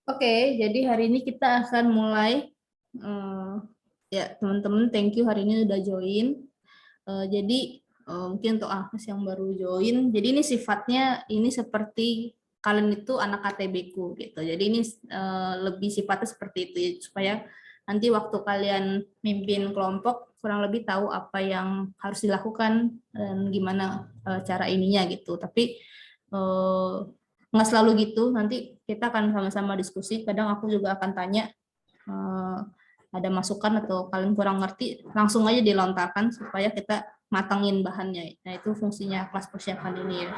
Oke, jadi hari ini kita akan mulai. Ya, teman-teman, thank you hari ini udah join. Jadi mungkin untuk Agnes yang baru join, jadi ini sifatnya ini seperti kalian itu anak KTB ku gitu. Jadi ini lebih sifatnya seperti itu ya, supaya nanti waktu kalian mimpin kelompok kurang lebih tahu apa yang harus dilakukan dan gimana cara ininya gitu. Tapi nggak selalu gitu, nanti kita akan sama-sama diskusi, kadang aku juga akan tanya ada masukan atau kalian kurang ngerti, langsung aja dilontarkan supaya kita matangin bahannya. Nah, itu fungsinya kelas persiapan ini ya.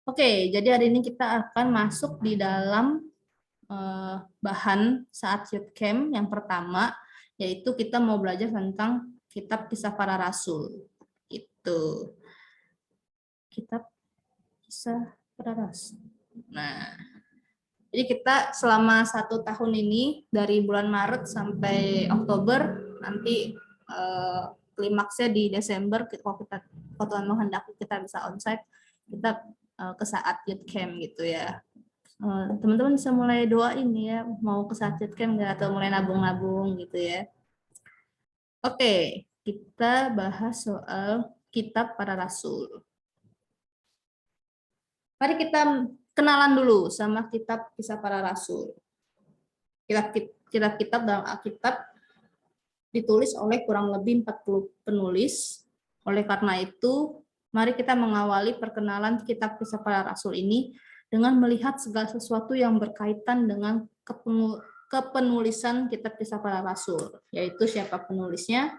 Oke, jadi hari ini kita akan masuk di dalam bahan saat youth camp yang pertama, yaitu kita mau belajar tentang kitab Kisah Para Rasul. Itu kitab Kisah Para Rasul. Nah, jadi kita selama 1 tahun ini dari bulan Maret sampai Oktober, nanti klimaksnya di Desember kalau Tuhan menghendaki kita bisa onsite, kita ke saat youth camp gitu ya. Teman-teman bisa mulai doain ya, mau ke saat youth camp nggak, atau mulai nabung-nabung gitu ya. Oke, kita bahas soal kitab para rasul. Mari kita kenalan dulu sama kitab Kisah Para Rasul. Kitab-kitab dalam Alkitab ditulis oleh kurang lebih 40 penulis. Oleh karena itu, mari kita mengawali perkenalan kitab Kisah Para Rasul ini dengan melihat segala sesuatu yang berkaitan dengan kepenulisan kitab Kisah Para Rasul, yaitu siapa penulisnya,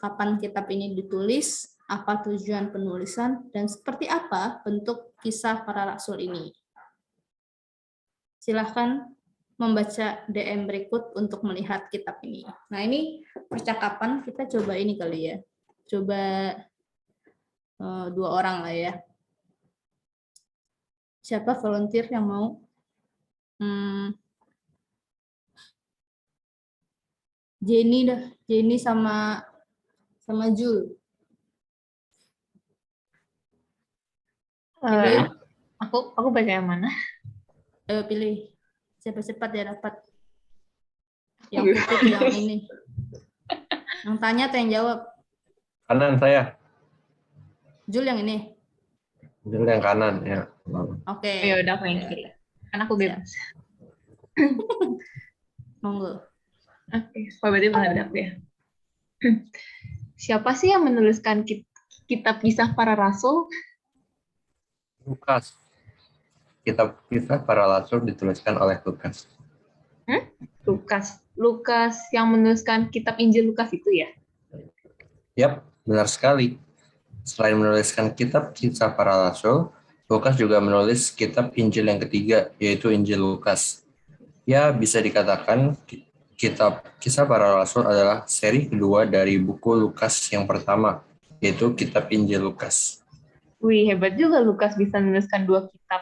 kapan kitab ini ditulis, apa tujuan penulisan, dan seperti apa bentuk kisah para rasul ini. Silahkan membaca DM berikut untuk melihat kitab ini. Nah, ini percakapan, kita coba ini kali ya. Coba 2 orang lah ya. Siapa volunteer yang mau? Jenny dah. Jenny sama Jul. Aku baca yang mana? Pilih. Cepat-cepat ya dapat. Yang putih yang ini. Yang tanya atau yang jawab? Kanan saya. Jul yang ini. Jul yang kanan ya. Oke. Ya udah aku yang kiri. Karena aku bebas. Monggo. Oke, berarti menghadap ya. Siapa sih yang menuliskan kitab Kisah Para Rasul? Lukas. Kitab Kisah Para Rasul dituliskan oleh Lukas. Lukas yang menuliskan kitab Injil Lukas itu ya? Yap, benar sekali. Selain menuliskan kitab Kisah Para Rasul, Lukas juga menulis kitab Injil yang ketiga, yaitu Injil Lukas. Ya, bisa dikatakan kitab Kisah Para Rasul adalah seri kedua dari buku Lukas yang pertama, yaitu kitab Injil Lukas. Wih, hebat juga Lukas bisa menuliskan 2 kitab.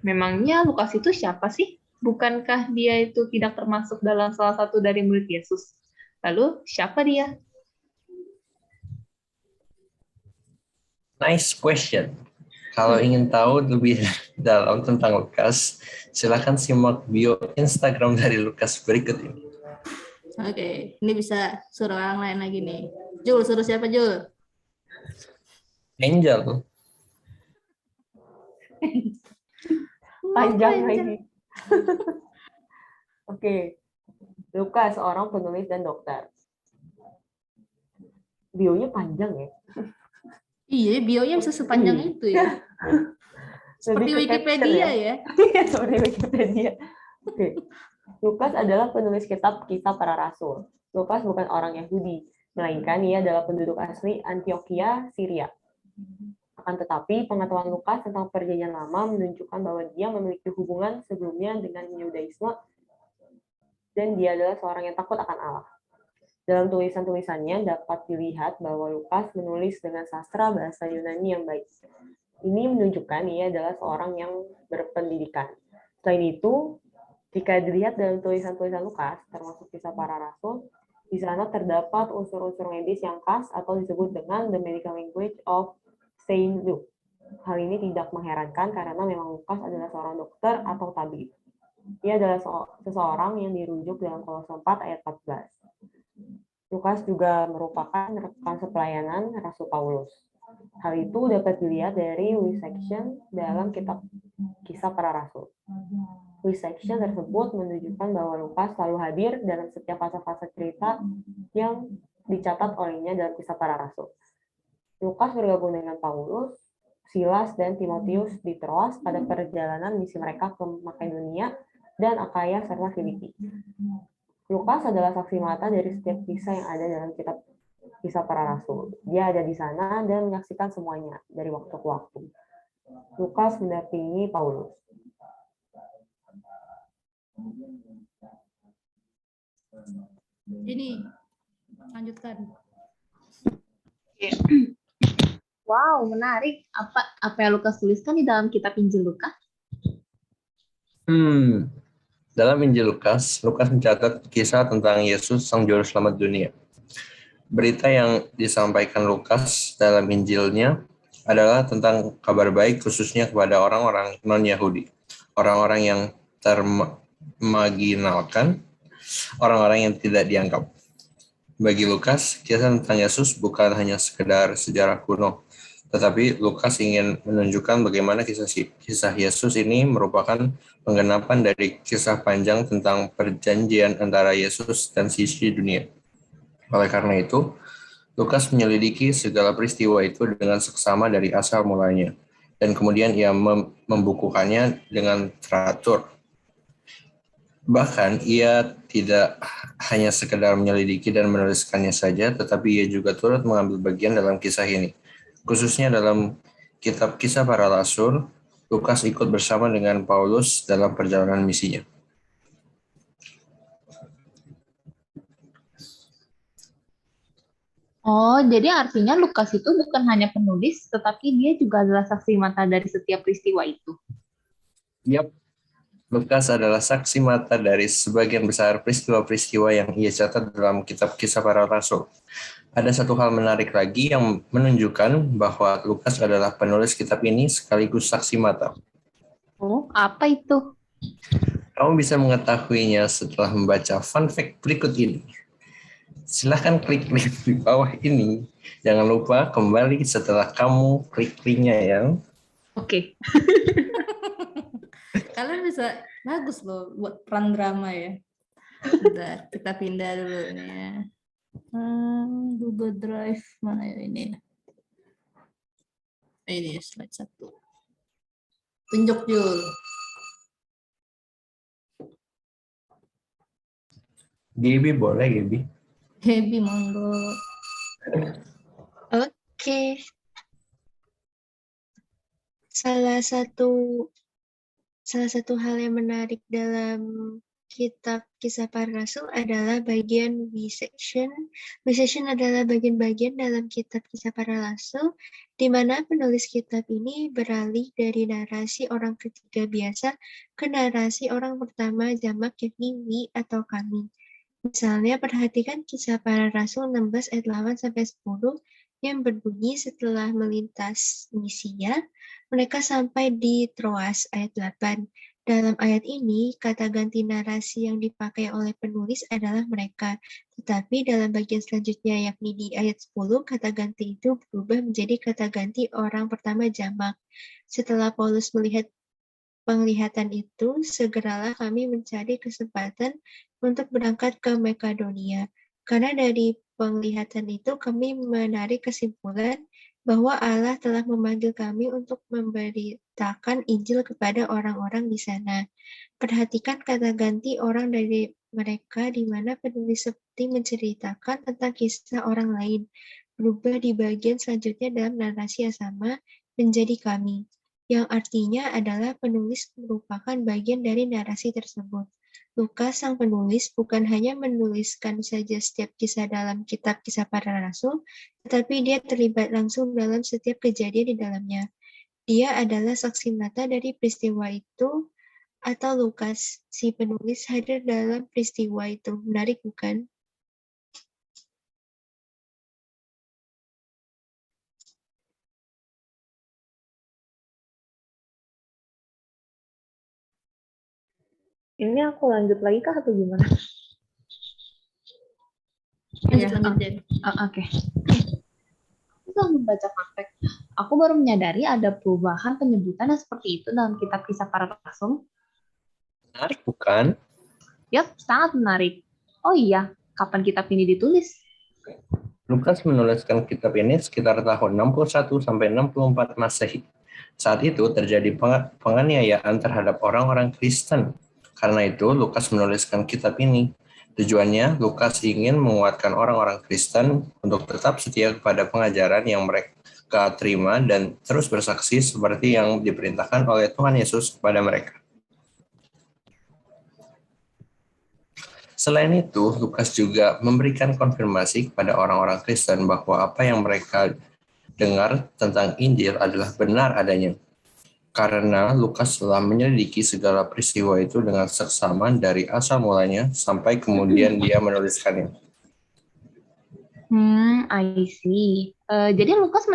Memangnya Lukas itu siapa sih? Bukankah dia itu tidak termasuk dalam salah satu dari murid Yesus? Lalu, siapa dia? Nice question. Kalau ingin tahu lebih dalam tentang Lukas, silakan simak bio Instagram dari Lukas berikut ini. Oke, ini bisa suruh orang lain lagi nih. Jul, suruh siapa Jul? Angel. Panjang lagi. Oke. Lukas, seorang penulis dan dokter. Bionya panjang ya. Iya, bionya bisa sepanjang itu ya. Seperti Wikipedia ya. Iya, seperti Wikipedia. Oke. Lukas adalah penulis kitab Kisah Para Rasul. Lukas bukan orang Yahudi, melainkan ia adalah penduduk asli Antioquia, Syria. Akan tetapi, pengetahuan Lukas tentang Perjanjian Lama menunjukkan bahwa dia memiliki hubungan sebelumnya dengan Yudaisme dan dia adalah seorang yang takut akan Allah. Dalam tulisan-tulisannya dapat dilihat bahwa Lukas menulis dengan sastra bahasa Yunani yang baik. Ini menunjukkan ia adalah seorang yang berpendidikan. Selain itu, jika dilihat dalam tulisan-tulisan Lukas, termasuk Kisah Para Rasul, di sana terdapat unsur-unsur medis yang khas atau disebut dengan the medical language of Saint Luke. Hal ini tidak mengherankan karena memang Lukas adalah seorang dokter atau tabib. Ia adalah seseorang yang dirujuk dalam Kolose 4 ayat 14. Lukas juga merupakan rekan sepelayanan Rasul Paulus. Hal itu dapat dilihat dari section dalam kitab Kisah Para Rasul. Section tersebut menunjukkan bahwa Lukas selalu hadir dalam setiap fase-fase cerita yang dicatat olehnya dalam Kisah Para Rasul. Lukas bergabung dengan Paulus, Silas, dan Timotius di Troas pada perjalanan misi mereka ke Makedonia dan Akaya serta Filipi. Lukas adalah saksi mata dari setiap kisah yang ada dalam kitab Kisah Para Rasul. Dia ada di sana dan menyaksikan semuanya dari waktu ke waktu. Lukas mendampingi Paulus. Ini lanjutkan. Wow, menarik. Apa yang Lukas tuliskan di dalam kitab Injil Lukas? Dalam Injil Lukas, Lukas mencatat kisah tentang Yesus Sang Juru Selamat dunia. Berita yang disampaikan Lukas dalam Injilnya adalah tentang kabar baik khususnya kepada orang-orang non-Yahudi, orang-orang yang termarginalkan, orang-orang yang tidak dianggap. Bagi Lukas, kisah tentang Yesus bukan hanya sekedar sejarah kuno, tetapi Lukas ingin menunjukkan bagaimana kisah Yesus ini merupakan penggenapan dari kisah panjang tentang perjanjian antara Yesus dan sisi dunia. Oleh karena itu, Lukas menyelidiki segala peristiwa itu dengan seksama dari asal mulanya, dan kemudian ia membukukannya dengan teratur. Bahkan ia tidak hanya sekedar menyelidiki dan menuliskannya saja, tetapi ia juga turut mengambil bagian dalam kisah ini. Khususnya dalam kitab Kisah Para Rasul, Lukas ikut bersama dengan Paulus dalam perjalanan misinya. Oh, jadi artinya Lukas itu bukan hanya penulis, tetapi dia juga adalah saksi mata dari setiap peristiwa itu. Yap, Lukas adalah saksi mata dari sebagian besar peristiwa-peristiwa yang ia catat dalam kitab Kisah Para Rasul. Ada satu hal menarik lagi yang menunjukkan bahwa Lukas adalah penulis kitab ini sekaligus saksi mata. Oh, apa itu? Kamu bisa mengetahuinya setelah membaca fun fact berikut ini. Silahkan klik link di bawah ini. Jangan lupa kembali setelah kamu klik linknya ya. Oke. Kalian bisa bagus loh buat peran drama ya. Bentar, kita pindah dulu nih ya. Google Drive mana ya ini? Ini slide 1. Tunjuk Jul. Gaby boleh Gaby. Happy monggo. Oke. Salah satu hal yang menarik dalam kitab Kisah Para Rasul adalah bagian B section. B section adalah bagian-bagian dalam kitab Kisah Para Rasul di mana penulis kitab ini beralih dari narasi orang ketiga biasa ke narasi orang pertama jamak yakni we atau kami. Misalnya perhatikan Kisah Para Rasul 16 ayat 8 sampai 10 yang berbunyi setelah melintas Misia, mereka sampai di Troas ayat 8. Dalam ayat ini, kata ganti narasi yang dipakai oleh penulis adalah mereka. Tetapi dalam bagian selanjutnya, yakni di ayat 10, kata ganti itu berubah menjadi kata ganti orang pertama jamak. Setelah Paulus melihat penglihatan itu, segeralah kami mencari kesempatan untuk berangkat ke Makedonia. Karena dari penglihatan itu kami menarik kesimpulan bahwa Allah telah memanggil kami untuk memberitakan Injil kepada orang-orang di sana. Perhatikan kata ganti orang dari mereka di mana penulis seperti menceritakan tentang kisah orang lain, berubah di bagian selanjutnya dalam narasi yang sama menjadi kami, yang artinya adalah penulis merupakan bagian dari narasi tersebut. Lukas, sang penulis, bukan hanya menuliskan saja setiap kisah dalam kitab Kisah Para Rasul, tetapi dia terlibat langsung dalam setiap kejadian di dalamnya. Dia adalah saksi mata dari peristiwa itu, atau Lukas, si penulis, hadir dalam peristiwa itu. Menarik, bukan? Ini aku lanjut lagi kah atau gimana? Lanjut, Iya, lanjut, Jen. Oke. Setelah membaca praktek, aku baru menyadari ada perubahan penyebutan yang seperti itu dalam kitab Kisah Para Rasul. Menarik bukan? Yap, sangat menarik. Oh iya, kapan kitab ini ditulis? Lukas menuliskan kitab ini sekitar tahun 61 sampai 64 Masehi. Saat itu terjadi penganiayaan terhadap orang-orang Kristen. Karena itu, Lukas menuliskan kitab ini. Tujuannya, Lukas ingin menguatkan orang-orang Kristen untuk tetap setia kepada pengajaran yang mereka terima dan terus bersaksi seperti yang diperintahkan oleh Tuhan Yesus kepada mereka. Selain itu, Lukas juga memberikan konfirmasi kepada orang-orang Kristen bahwa apa yang mereka dengar tentang Injil adalah benar adanya. Karena Lukas telah menyelidiki segala peristiwa itu dengan seksama dari asal mulanya sampai kemudian dia menuliskannya. I see. Jadi Lukas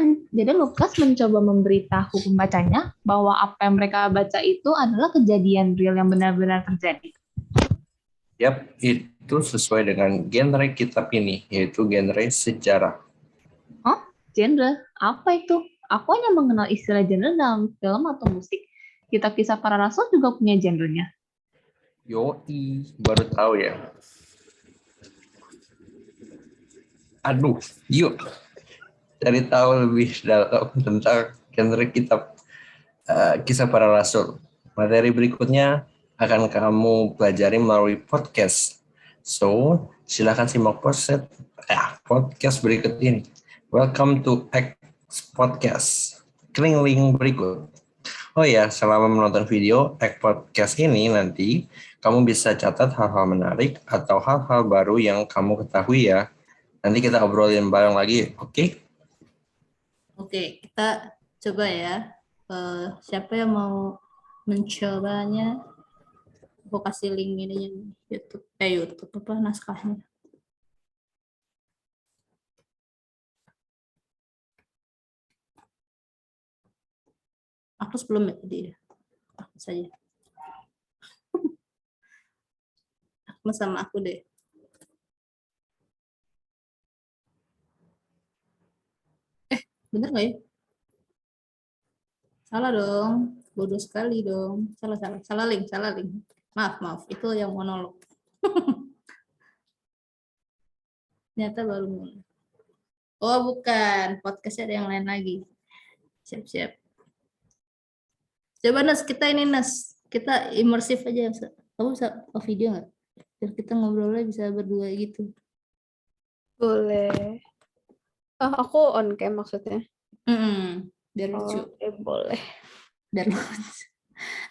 mencoba memberitahu pembacanya bahwa apa yang mereka baca itu adalah kejadian real yang benar-benar terjadi. Yap, itu sesuai dengan genre kitab ini, yaitu genre sejarah. Genre? Apa itu? Aku hanya mengenal istilah genre dalam film atau musik. Kitab Kisah Para Rasul juga punya genrenya. Yoi, baru tahu ya. Aduh, yuk cari tahu lebih dalam tentang genre kitab Kisah Para Rasul. Materi berikutnya akan kamu pelajari melalui podcast. So, silakan simak podcast berikut ini. Welcome to X Podcast. Klik link berikut. Oh ya, selama menonton video X Podcast ini nanti, kamu bisa catat hal-hal menarik atau hal-hal baru yang kamu ketahui ya. Nanti kita obrolin bareng lagi, oke? Oke, kita coba ya. Siapa yang mau mencobanya? Aku kasih link ini YouTube apa naskahnya. Aku sebelum ya tadi ya. Aku saja. Aku sama aku deh. Bener nggak ya? Salah dong. Bodoh sekali dong. Salah link. Maaf. Itu yang monolog. Ternyata baru mulai. Oh, bukan. Podcastnya ada yang lain lagi. Siap. Coba Nas, kita imersif aja. Kamu bisa video nggak? Biar kita ngobrolnya bisa berdua gitu. Boleh. Aku on cam maksudnya. Biar lucu. Oke, boleh. Biar lucu.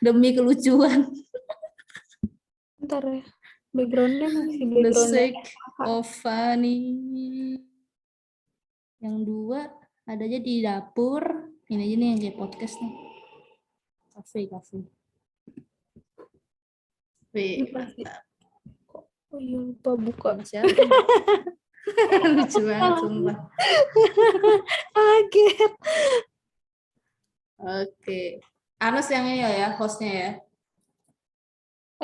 Demi kelucuan. Ntar ya. Backgroundnya masih The backgroundnya. sake of funny. Yang dua ada aja di dapur. Ini aja nih yang kayak podcast nih. Kafe. Ini pasti. Oh iya, lupa buka. Siapa? Lucu banget sumpah. Kaget. Oke. Anas yang ini ya, hostnya ya.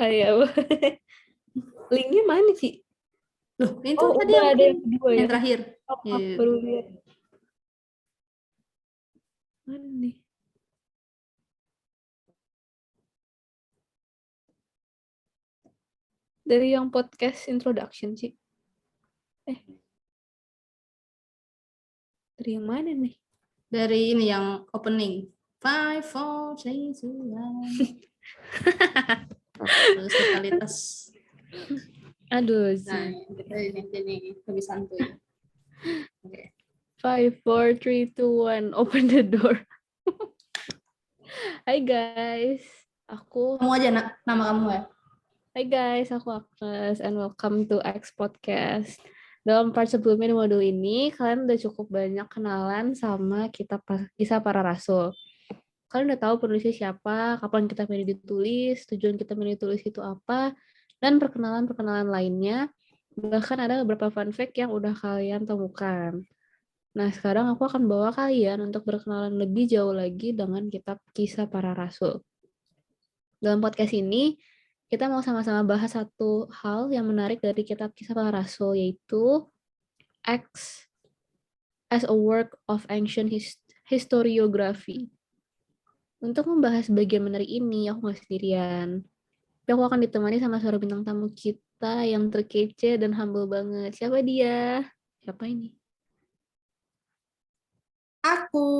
Oh iya, boleh. Linknya mana sih? Loh, itu Oh, tadi udah ada yang kedua ya. yang terakhir. Aku Iya. baru lihat. Mana nih? Dari yang podcast introduction sih. Dari yang mana nih? Dari ini yang opening. 5, 4, 3, 2, 1. Terus totalitas. Aduh, Nah, kita ini lebih santuy. Oke. 5, 4, 3, 2, 1, open the door. Hai guys, Kamu aja nama kamu ya. Hai guys, aku Agnes and welcome to X Podcast. Dalam part sebelumnya di modul ini, kalian udah cukup banyak kenalan sama kitab Kisah Para Rasul. Kalian udah tahu penulisnya siapa, kapan kitab ini ditulis, tujuan kitab ini ditulis itu apa, dan perkenalan-perkenalan lainnya. Bahkan ada beberapa fun fact yang udah kalian temukan. Nah, sekarang aku akan bawa kalian untuk berkenalan lebih jauh lagi dengan kitab Kisah Para Rasul. Dalam podcast ini, kita mau sama-sama bahas satu hal yang menarik dari kitab Kisah Para Rasul, yaitu Acts as a work of ancient historiography. Untuk membahas bagian menarik ini, aku nggak sendirian. Tapi aku akan ditemani sama seorang bintang tamu kita yang terkece dan humble banget. Siapa dia? Siapa ini? Aku.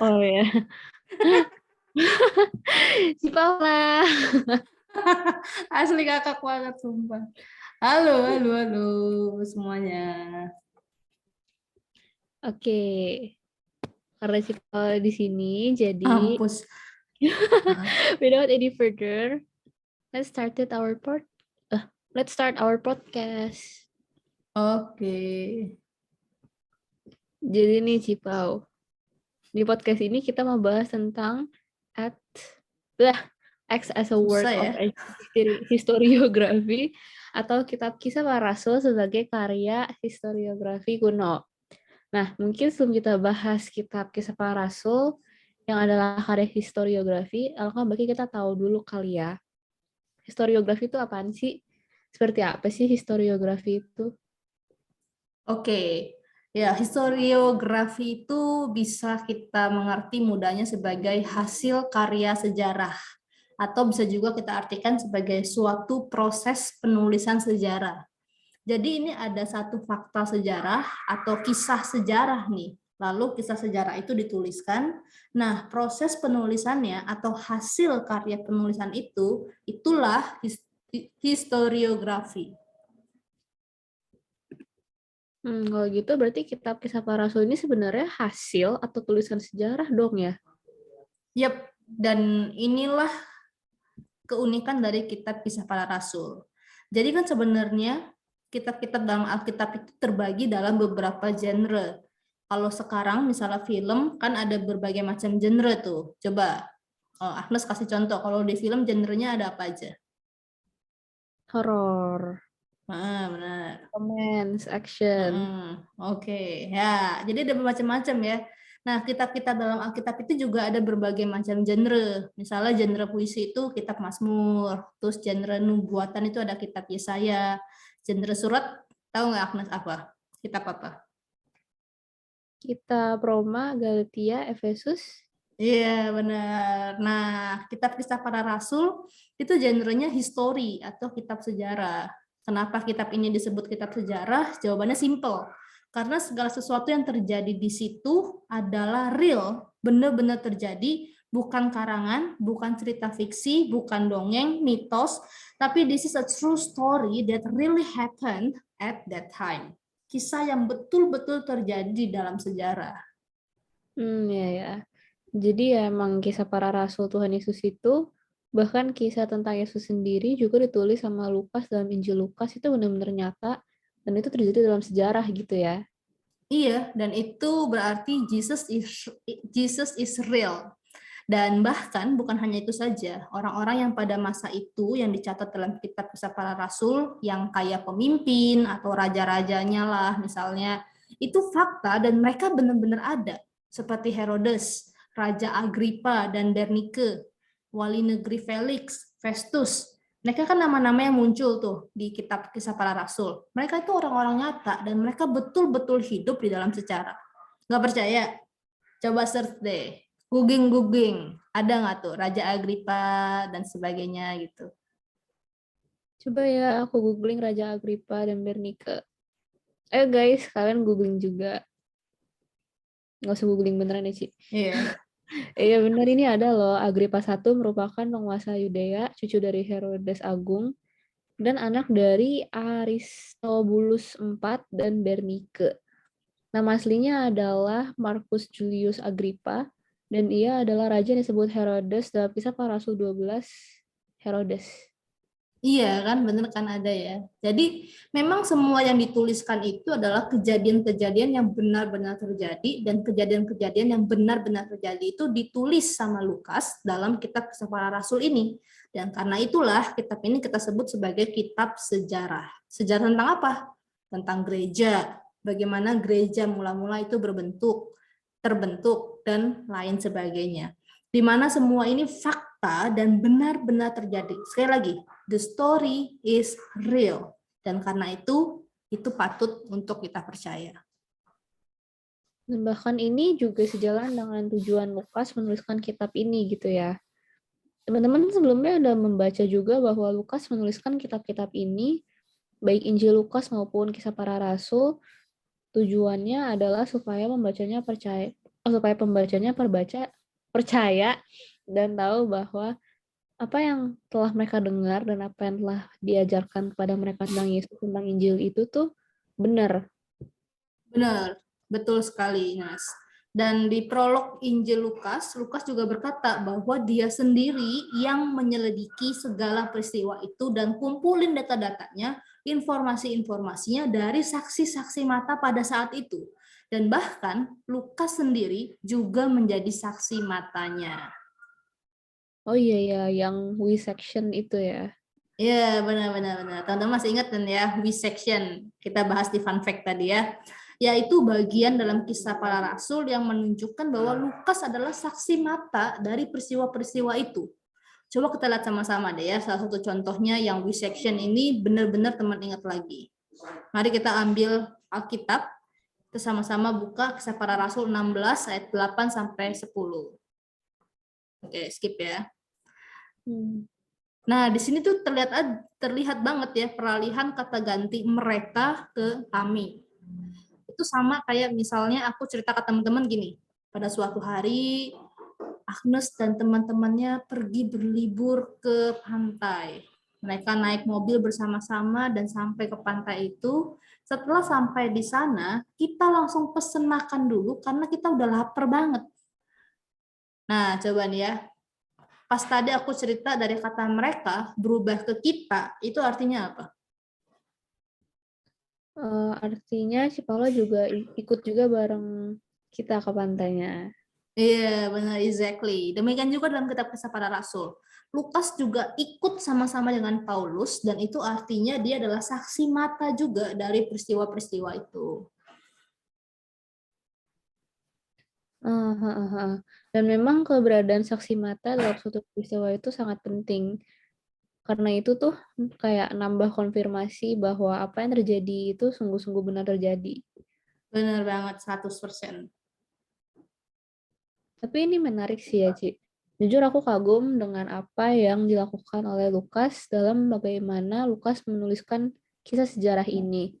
Oh ya. Si Paula. Asli kakak banget, sumpah. Halo semuanya. Oke. Karena si Paula di sini, jadi Mampus. without any further, let's start our podcast. Oke. Jadi nih Cipau, di podcast ini kita mau bahas tentang Acts as a work Susah ya. of historiography atau kitab Kisah Para Rasul sebagai karya historiografi kuno. Nah, mungkin sebelum kita bahas kitab Kisah Para Rasul yang adalah karya historiografi, alangkah baiknya kita tahu dulu kali ya. Historiografi itu apaan sih? Seperti apa sih historiografi itu? Oke. Ya, historiografi itu bisa kita mengerti mudahnya sebagai hasil karya sejarah, atau bisa juga kita artikan sebagai suatu proses penulisan sejarah. Jadi ini ada satu fakta sejarah atau kisah sejarah nih. Lalu kisah sejarah itu dituliskan. Nah, proses penulisannya atau hasil karya penulisan itu, itulah historiografi. Kalau gitu berarti kitab Kisah Para Rasul ini sebenarnya hasil atau tulisan sejarah dong ya? Yap, dan inilah keunikan dari kitab Kisah Para Rasul. Jadi kan sebenarnya kitab-kitab dalam Alkitab itu terbagi dalam beberapa genre. Kalau sekarang misalnya film kan ada berbagai macam genre tuh. Coba Agnes kasih contoh, kalau di film genrenya ada apa aja? Horor, Benar. romance, action. Oke. Ya, jadi ada bermacam-macam ya. Nah, kitab-kitab dalam Alkitab itu juga ada berbagai macam genre. Misalnya genre puisi itu kitab Mazmur, terus genre nubuatan itu ada kitab Yesaya. Genre surat, tahu nggak Agnes apa? Kitab apa? Kitab Roma, Galatia, Efesus. Iya, benar. Nah, kitab Kisah Para Rasul itu genrenya histori atau kitab sejarah. Kenapa kitab ini disebut kitab sejarah? Jawabannya simple. Karena segala sesuatu yang terjadi di situ adalah real, benar-benar terjadi, bukan karangan, bukan cerita fiksi, bukan dongeng, mitos, tapi this is a true story that really happened at that time. Kisah yang betul-betul terjadi di dalam sejarah. Ya. Jadi ya emang kisah para rasul Tuhan Yesus itu, bahkan kisah tentang Yesus sendiri juga ditulis sama Lukas dalam Injil Lukas, itu benar-benar nyata dan itu terjadi dalam sejarah gitu ya. Iya, dan itu berarti Jesus is real. Dan bahkan bukan hanya itu saja, orang-orang yang pada masa itu yang dicatat dalam kitab Kisah Para Rasul yang kayak pemimpin atau raja-rajanya lah misalnya, itu fakta dan mereka benar-benar ada. Seperti Herodes, Raja Agripa dan Bernike, wali negeri Felix, Festus. Mereka kan nama-nama yang muncul tuh di kitab Kisah Para Rasul. Mereka itu orang-orang nyata dan mereka betul-betul hidup di dalam sejarah. Nggak percaya? Coba search deh. Googling. Ada nggak tuh Raja Agripa dan sebagainya gitu. Coba ya aku googling Raja Agripa dan Bernike. Ayo guys, kalian googling juga. Nggak usah googling beneran ya, Ci. Iya. Iya benar, ini ada loh. Agripa I merupakan penguasa Yudea, cucu dari Herodes Agung, dan anak dari Aristobulus IV dan Bernike. Nama aslinya adalah Marcus Julius Agrippa, dan ia adalah raja yang disebut Herodes dalam Kisah Para Rasul 12, Herodes. Iya kan, bener kan ada ya. Jadi memang semua yang dituliskan itu adalah kejadian-kejadian yang benar-benar terjadi, dan kejadian-kejadian yang benar-benar terjadi itu ditulis sama Lukas dalam kitab Kisah Para Rasul ini. Dan karena itulah kitab ini kita sebut sebagai kitab sejarah. Sejarah tentang apa? Tentang gereja, bagaimana gereja mula-mula itu terbentuk, dan lain sebagainya. di mana semua ini fakta dan benar-benar terjadi. Sekali lagi, the story is real. Dan karena itu patut untuk kita percaya. Dan bahkan ini juga sejalan dengan tujuan Lukas menuliskan kitab ini gitu ya. Teman-teman sebelumnya udah membaca juga bahwa Lukas menuliskan kitab-kitab ini, baik Injil Lukas maupun Kisah Para Rasul, tujuannya adalah supaya pembacanya percaya dan tahu bahwa apa yang telah mereka dengar dan apa yang telah diajarkan kepada mereka tentang Yesus, tentang Injil itu tuh benar. Benar, betul sekali, Nas. Dan di prolog Injil Lukas, Lukas juga berkata bahwa dia sendiri yang menyelidiki segala peristiwa itu dan kumpulin data-datanya, informasi-informasinya dari saksi-saksi mata pada saat itu. Dan bahkan Lukas sendiri juga menjadi saksi matanya. Oh iya ya, yang we section itu ya. Ya, benar. Teman-teman masih ingat kan ya, we section. Kita bahas di fun fact tadi ya. Yaitu bagian dalam Kisah Para Rasul yang menunjukkan bahwa Lukas adalah saksi mata dari peristiwa-peristiwa itu. Coba kita lihat sama-sama deh ya, salah satu contohnya yang we section ini benar-benar teman ingat lagi. Mari kita ambil Alkitab, kita sama-sama buka Kisah Para Rasul 16 ayat 8 sampai 10. Oke, skip ya. Nah, di sini tuh terlihat banget ya peralihan kata ganti mereka ke kami. Itu sama kayak misalnya aku cerita ke teman-teman gini, pada suatu hari Agnes dan teman-temannya pergi berlibur ke pantai. Mereka naik mobil bersama-sama dan sampai ke pantai itu. Setelah sampai di sana, kita langsung pesen makan dulu karena kita udah lapar banget. Nah, coba nih ya. Pas tadi aku cerita dari kata mereka berubah ke kita, itu artinya apa? Artinya si Paula juga ikut juga bareng kita ke pantainya. Iya, benar, exactly. Demikian juga dalam kitab Kisah Para Rasul. Lukas juga ikut sama-sama dengan Paulus, dan itu artinya dia adalah saksi mata juga dari peristiwa-peristiwa itu. Dan memang keberadaan saksi mata dalam suatu peristiwa itu sangat penting. Karena itu tuh kayak nambah konfirmasi bahwa apa yang terjadi itu sungguh-sungguh benar terjadi. Benar banget, 100%. Tapi ini menarik sih ya, Ci. Jujur aku kagum dengan apa yang dilakukan oleh Lukas dalam bagaimana Lukas menuliskan kisah sejarah ini.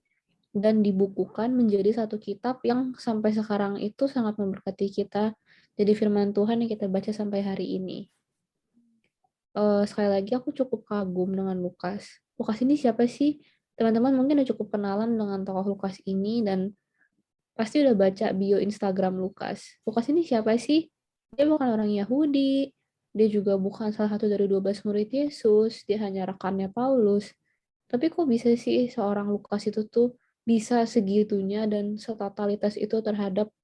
Dan dibukukan menjadi satu kitab yang sampai sekarang itu sangat memberkati kita. Jadi firman Tuhan yang kita baca sampai hari ini. Sekali lagi aku cukup kagum dengan Lukas. Lukas ini siapa sih? Teman-teman mungkin udah cukup kenalan dengan tokoh Lukas ini dan pasti udah baca bio Instagram Lukas. Lukas ini siapa sih? Dia bukan orang Yahudi, dia juga bukan salah satu dari 12 murid Yesus, dia hanya rekannya Paulus. Tapi kok bisa sih seorang Lukas itu tuh bisa segitunya dan setotalitas itu terhadap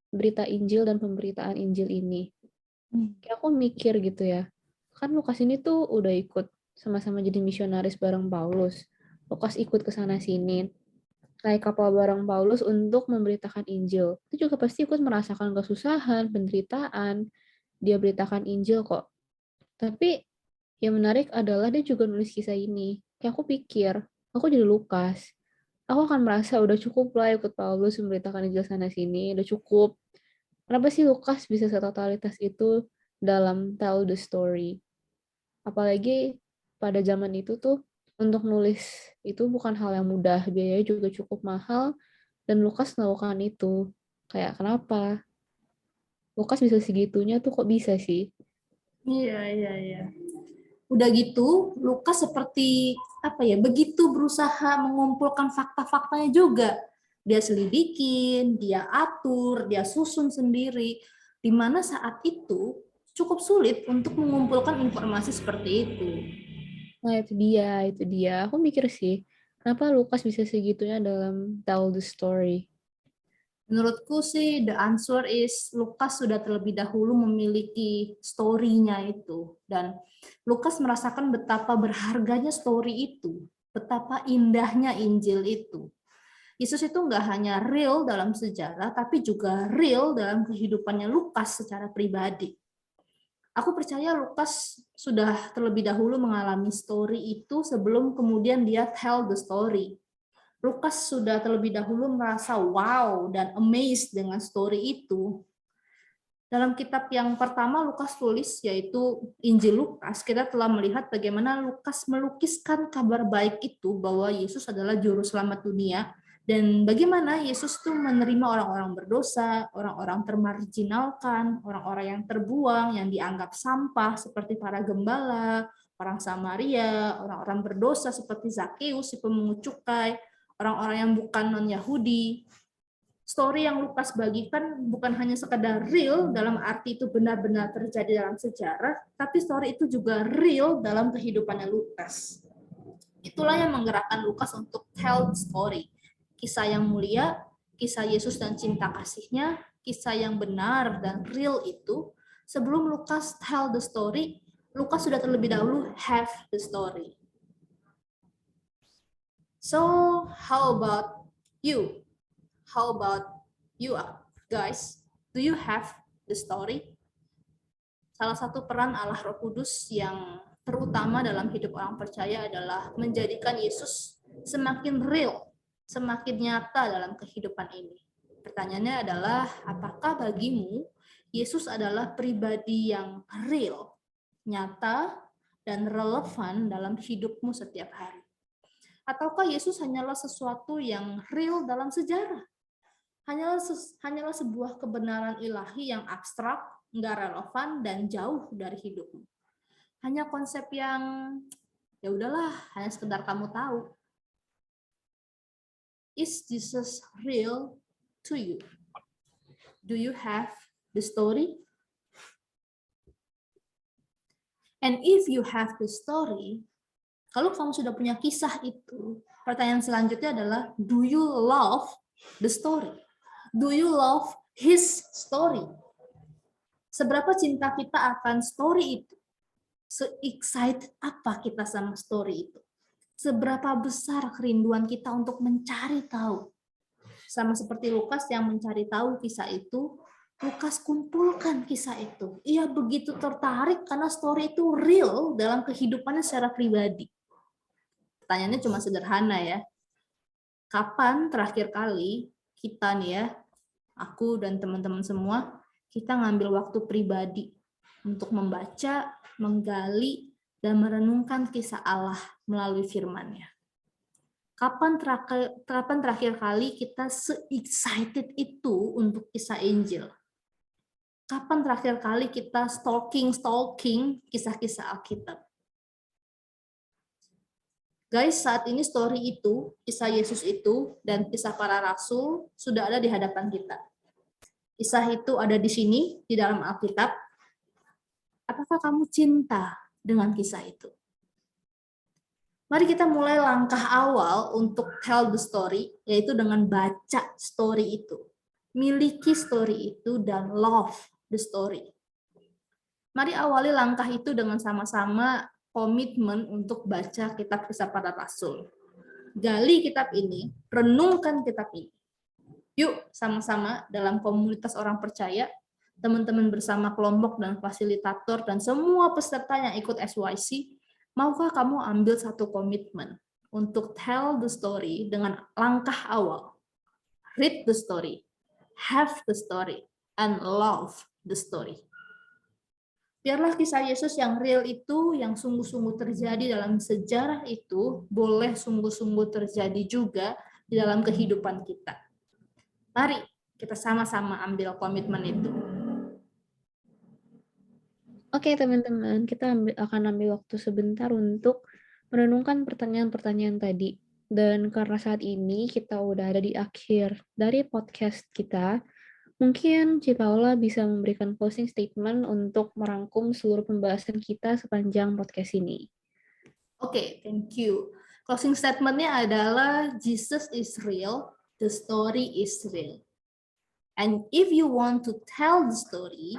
berita Injil dan pemberitaan Injil ini? Kayak aku mikir gitu ya. Kan Lukas ini tuh udah ikut sama-sama jadi misionaris bareng Paulus. Lukas ikut ke sana sini, naik kapal bareng Paulus untuk memberitakan Injil. Itu juga pasti ikut merasakan kesusahan, penderitaan. Dia beritakan Injil kok. Tapi yang menarik adalah dia juga nulis kisah ini. Kayak aku pikir, aku jadi Lukas. Aku akan merasa udah cukup lah ikut Paulus memberitakan Injil sana sini, udah cukup. Kenapa sih Lukas bisa setotalitas itu dalam tell the story? Apalagi pada zaman itu tuh untuk nulis itu bukan hal yang mudah, biayanya juga cukup mahal, dan Lukas melakukan itu. Kayak kenapa? Lukas bisa segitunya tuh kok bisa sih? Iya. Udah gitu, Lukas seperti apa ya? Begitu berusaha mengumpulkan fakta-faktanya juga. Dia selidikin, dia atur, dia susun sendiri. Di mana saat itu cukup sulit untuk mengumpulkan informasi seperti itu. Nah itu dia. Aku mikir sih, kenapa Lukas bisa segitunya dalam tell the story? Menurutku sih the answer is Lukas sudah terlebih dahulu memiliki story-nya itu. Dan Lukas merasakan betapa berharganya story itu. Betapa indahnya Injil itu. Yesus itu nggak hanya real dalam sejarah, tapi juga real dalam kehidupannya Lukas secara pribadi. Aku percaya Lukas sudah terlebih dahulu mengalami story itu sebelum kemudian dia tell the story. Lukas sudah terlebih dahulu merasa wow dan amazed dengan story itu. Dalam kitab yang pertama Lukas tulis, yaitu Injil Lukas, kita telah melihat bagaimana Lukas melukiskan kabar baik itu bahwa Yesus adalah juru selamat dunia, dan bagaimana Yesus itu menerima orang-orang berdosa, orang-orang termarginalkan, orang-orang yang terbuang, yang dianggap sampah seperti para gembala, orang Samaria, orang-orang berdosa seperti Zakeus, si pemungut cukai, orang-orang yang bukan non-Yahudi. Story yang Lukas bagikan bukan hanya sekedar real dalam arti itu benar-benar terjadi dalam sejarah, tapi story itu juga real dalam kehidupannya Lukas. Itulah yang menggerakkan Lukas untuk tell story. Kisah yang mulia, kisah Yesus dan cinta kasihnya, kisah yang benar dan real itu, sebelum Lukas tell the story, Lukas sudah terlebih dahulu have the story. So, how about you? How about you guys? Do you have the story? Salah satu peran Allah Roh Kudus yang terutama dalam hidup orang percaya adalah menjadikan Yesus semakin real, semakin nyata dalam kehidupan ini. Pertanyaannya adalah, apakah bagimu Yesus adalah pribadi yang real, nyata, dan relevan dalam hidupmu setiap hari? Ataukah Yesus hanyalah sesuatu yang real dalam sejarah? Hanyalah sebuah kebenaran ilahi yang abstrak, nggak relevan, dan jauh dari hidupmu. Hanya konsep yang, ya udahlah, hanya sekedar kamu tahu. Is Jesus real to you? Do you have the story? And if you have the story, kalau kamu sudah punya kisah itu, pertanyaan selanjutnya adalah, do you love the story? Do you love his story? Seberapa cinta kita akan story itu? Se-excited apa kita sama story itu? Seberapa besar kerinduan kita untuk mencari tahu? Sama seperti Lukas yang mencari tahu kisah itu, Lukas kumpulkan kisah itu. Ia begitu tertarik karena story itu real dalam kehidupannya secara pribadi. Pertanyaannya cuma sederhana ya. Kapan terakhir kali kita nih ya, aku dan teman-teman semua, kita ngambil waktu pribadi untuk membaca, menggali, dan merenungkan kisah Allah melalui firman-Nya. Kapan terakhir kali kita se-excited itu untuk kisah Injil? Kapan terakhir kali kita stalking kisah-kisah Alkitab? Guys, saat ini story itu, kisah Yesus itu, dan kisah para rasul sudah ada di hadapan kita. Kisah itu ada di sini, di dalam Alkitab. Apakah kamu cinta dengan kisah itu? Mari kita mulai langkah awal untuk tell the story, yaitu dengan baca story itu. Miliki story itu dan love the story. Mari awali langkah itu dengan sama-sama komitmen untuk baca kitab Kisah Para Rasul. Gali kitab ini, renungkan kitab ini. Yuk sama-sama dalam komunitas orang percaya, teman-teman bersama kelompok dan fasilitator dan semua peserta yang ikut SYC, maukah kamu ambil satu komitmen untuk tell the story dengan langkah awal? Read the story, have the story, and love the story. Biarlah kisah Yesus yang real itu, yang sungguh-sungguh terjadi dalam sejarah itu, boleh sungguh-sungguh terjadi juga di dalam kehidupan kita. Mari kita sama-sama ambil komitmen itu. Oke teman-teman, kita akan ambil waktu sebentar untuk merenungkan pertanyaan-pertanyaan tadi. Dan karena saat ini kita udah ada di akhir dari podcast kita, mungkin Ci Paula bisa memberikan closing statement untuk merangkum seluruh pembahasan kita sepanjang podcast ini. Oke, thank you. Closing statement-nya adalah Jesus is real, the story is real. And if you want to tell the story,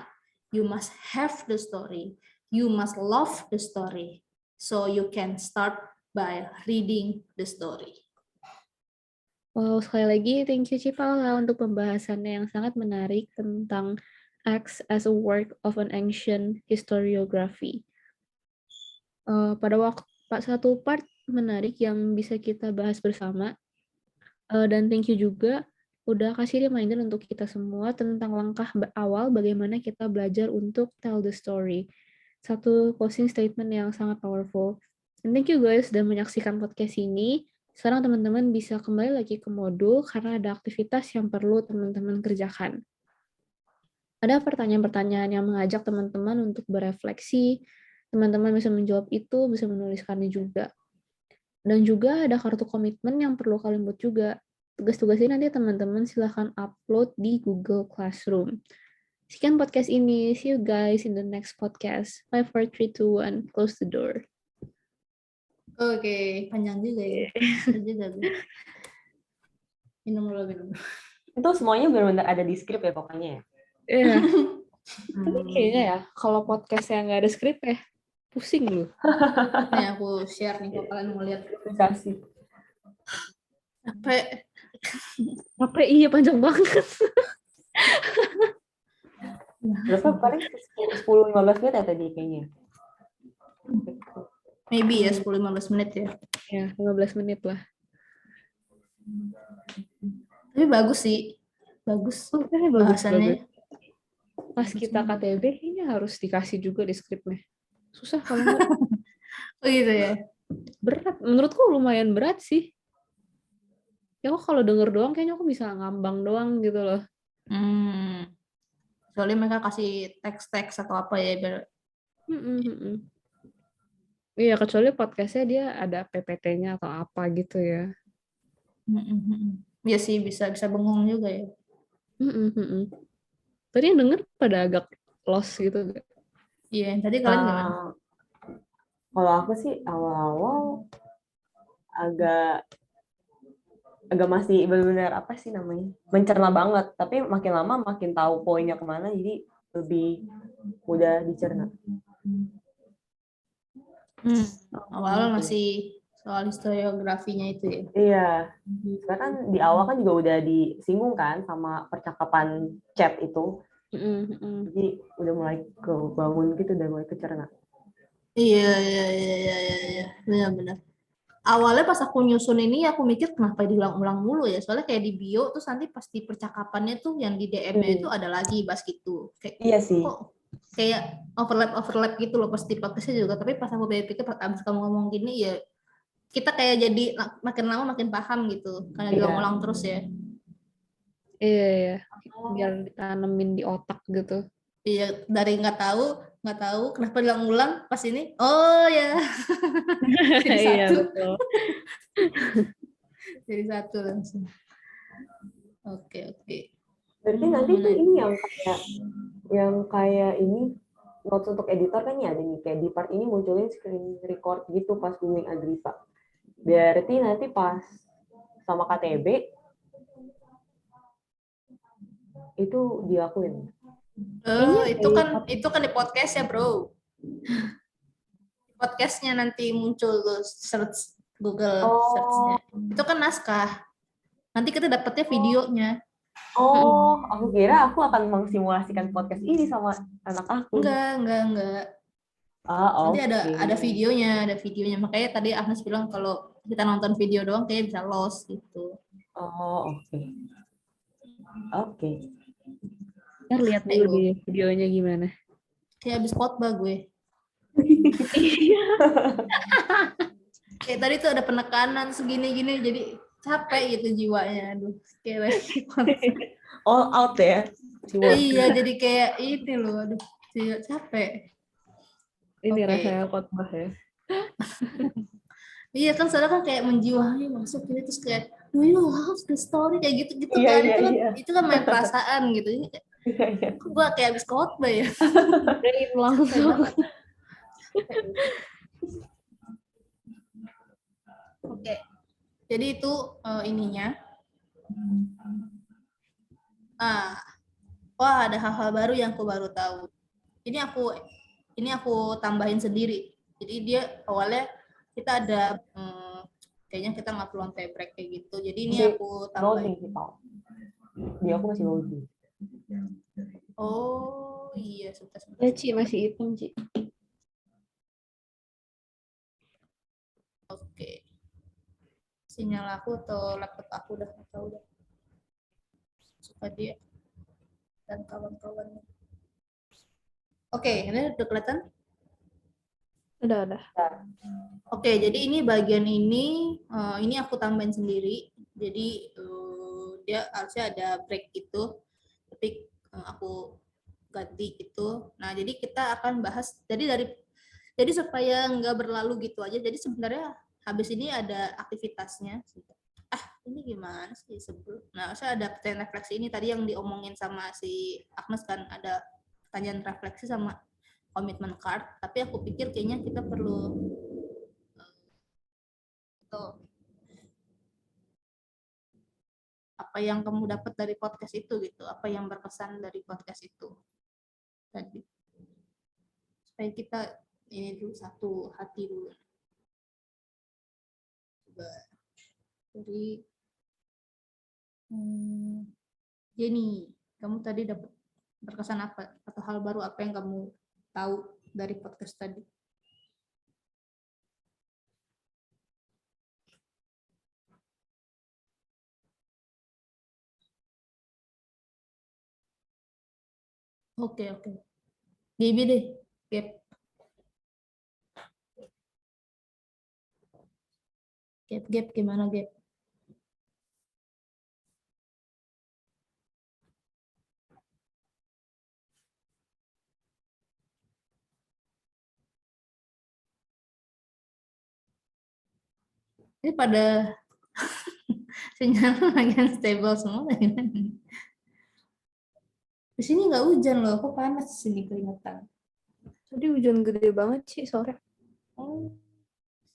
you must have the story. You must love the story. So you can start by reading the story. Wow, sekali lagi thank you Ci Paula untuk pembahasannya yang sangat menarik tentang acts as a work of an ancient historiography. Pada satu part menarik yang bisa kita bahas bersama. Dan thank you juga udah kasih reminder untuk kita semua tentang langkah awal bagaimana kita belajar untuk tell the story. Satu closing statement yang sangat powerful. And thank you guys sudah menyaksikan podcast ini. Sekarang teman-teman bisa kembali lagi ke modul karena ada aktivitas yang perlu teman-teman kerjakan. Ada pertanyaan-pertanyaan yang mengajak teman-teman untuk berefleksi. Teman-teman bisa menjawab itu, bisa menuliskannya juga. Dan juga ada kartu komitmen yang perlu kalian buat juga. Tugas-tugas ini nanti teman-teman silahkan upload di Google Classroom. Sekian podcast ini. See you guys in the next podcast. 5, 4, 3, 2, 1. Close the door. Oke, panjang juga ya. Juga gue. Minum dulu. Itu semuanya benar-benar ada di skrip ya pokoknya ya? Iya. Tapi kayaknya ya, kalau podcast yang nggak ada skrip ya, pusing lu. Nih aku share nih kalau kalian mau lihat. Aplikasi. Apa iya panjang banget. Berapa paling 10-15 menit ya tadi kayaknya? Maybe ya 10-15 menit ya. Ya, 15 menit lah. Tapi bagus sih. Bagus Bagus. bahasannya. Pas kita KTB kayaknya harus dikasih juga di skripnya. Susah kalau nggak. Oh gitu ya. Berat. Menurutku lumayan berat sih. Ya kok kalau denger doang kayaknya aku bisa ngambang doang gitu loh. Soalnya mereka kasih teks-teks atau apa ya biar. Iya, kecuali podcastnya dia ada PPT-nya atau apa gitu ya. Iya sih bisa bengong juga ya. Tadi yang denger pada agak lost gitu gak? Iya, tadi kalian gimana? Kalau aku sih awal-awal agak masih benar-benar apa sih namanya mencerna banget, tapi makin lama makin tahu poinnya kemana, jadi lebih mudah dicerna. Awal masih soal historiografinya itu ya. Iya, sekarang di awal kan juga udah disinggung kan sama percakapan chat itu, jadi udah mulai kebangun gitu, udah mulai kecerna. Iya, benar-benar. Awalnya pas aku nyusun ini aku mikir kenapa diulang-ulang mulu ya, soalnya kayak di bio terus nanti pasti percakapannya tuh yang di DM-nya itu ada lagi bahas gitu. Kayak, iya sih. Kok kayak overlap gitu loh pasti podcastnya juga, tapi pas aku pikir pas abis kamu ngomong gini ya kita kayak jadi makin lama makin paham gitu karena diulang-ulang terus ya. Iya, biar ditanemin di otak gitu. Iya, dari nggak tahu kenapa diulang-ulang pas ini oh ya. Jadi satu. Iya, betul. Jadi satu langsung. Oke. Berarti nanti tuh ini yang kayak ini notes untuk editor kan ya ada nih, kayak di part ini munculin screen record gitu pas bimbing Agripa. Berarti nanti pas sama KTB itu dilakuin. Oh, itu kan di podcast ya, Bro. Podcastnya nanti muncul tuh search Google search-nya. Itu kan naskah. Nanti kita dapetnya videonya. Oh, aku kira aku akan mengsimulasikan podcast ini sama anak aku. Enggak. Nanti ada videonya. Makanya tadi Agnes bilang kalau kita nonton video doang kayak bisa lost gitu. Oh, oke. Ntar lihat dulu di videonya gimana. Kayak habis khotbah gue. Kayak tadi tuh ada penekanan segini-gini jadi capek gitu jiwanya. Aduh, kayak all out ya. Iya, jadi kayak ini loh, aduh, capek. Ini rasanya khotbah ya. Iya kan, soalnya kan kayak menjiwai masuk ini terus kayak do you love the story kayak gitu kan. Itu kan main perasaan gitu. Gue kayak habis khotbah ya. Langsung. Oke. Jadi itu ininya. Wah, ada hal-hal baru yang aku baru tahu. Ini aku tambahin sendiri. Jadi dia awalnya kita ada kayaknya kita nggak perlu sampai break kayak gitu. Jadi ini aku tambahin. Dia aku masih loading. Oh iya, sebentar. Ya, Ci, masih hitam, Ci. Oke. Sinyal aku atau laptop aku udah nggak tahu dah. Suka dia dan kawan-kawannya. Oke, ini udah kelihatan? Udah. Oke, jadi ini bagian ini aku tambahin sendiri. Jadi dia harusnya ada break gitu, tapi aku ganti gitu. Nah, jadi kita akan bahas jadi supaya nggak berlalu gitu aja. Jadi sebenarnya habis ini ada aktivitasnya. Ini gimana sih sebelum? Nah, saya ada pertanyaan refleksi ini tadi yang diomongin sama si Agnes kan, ada pertanyaan refleksi sama komitmen card. Tapi aku pikir kayaknya kita perlu tuh, apa yang kamu dapat dari podcast itu gitu, apa yang berkesan dari podcast itu tadi, supaya kita ini dulu satu hati dulu. Coba dari Jenny, kamu tadi dapat berkesan apa atau hal baru apa yang kamu tahu dari podcast tadi? Oke. Gaby deh, Gap. Gap gimana Gap? Ini pada sinyal lagi unstable semua. Di sini nggak hujan loh, kok panas di sini kelihatan. Tadi hujan gede banget, Ci, sore. Oh,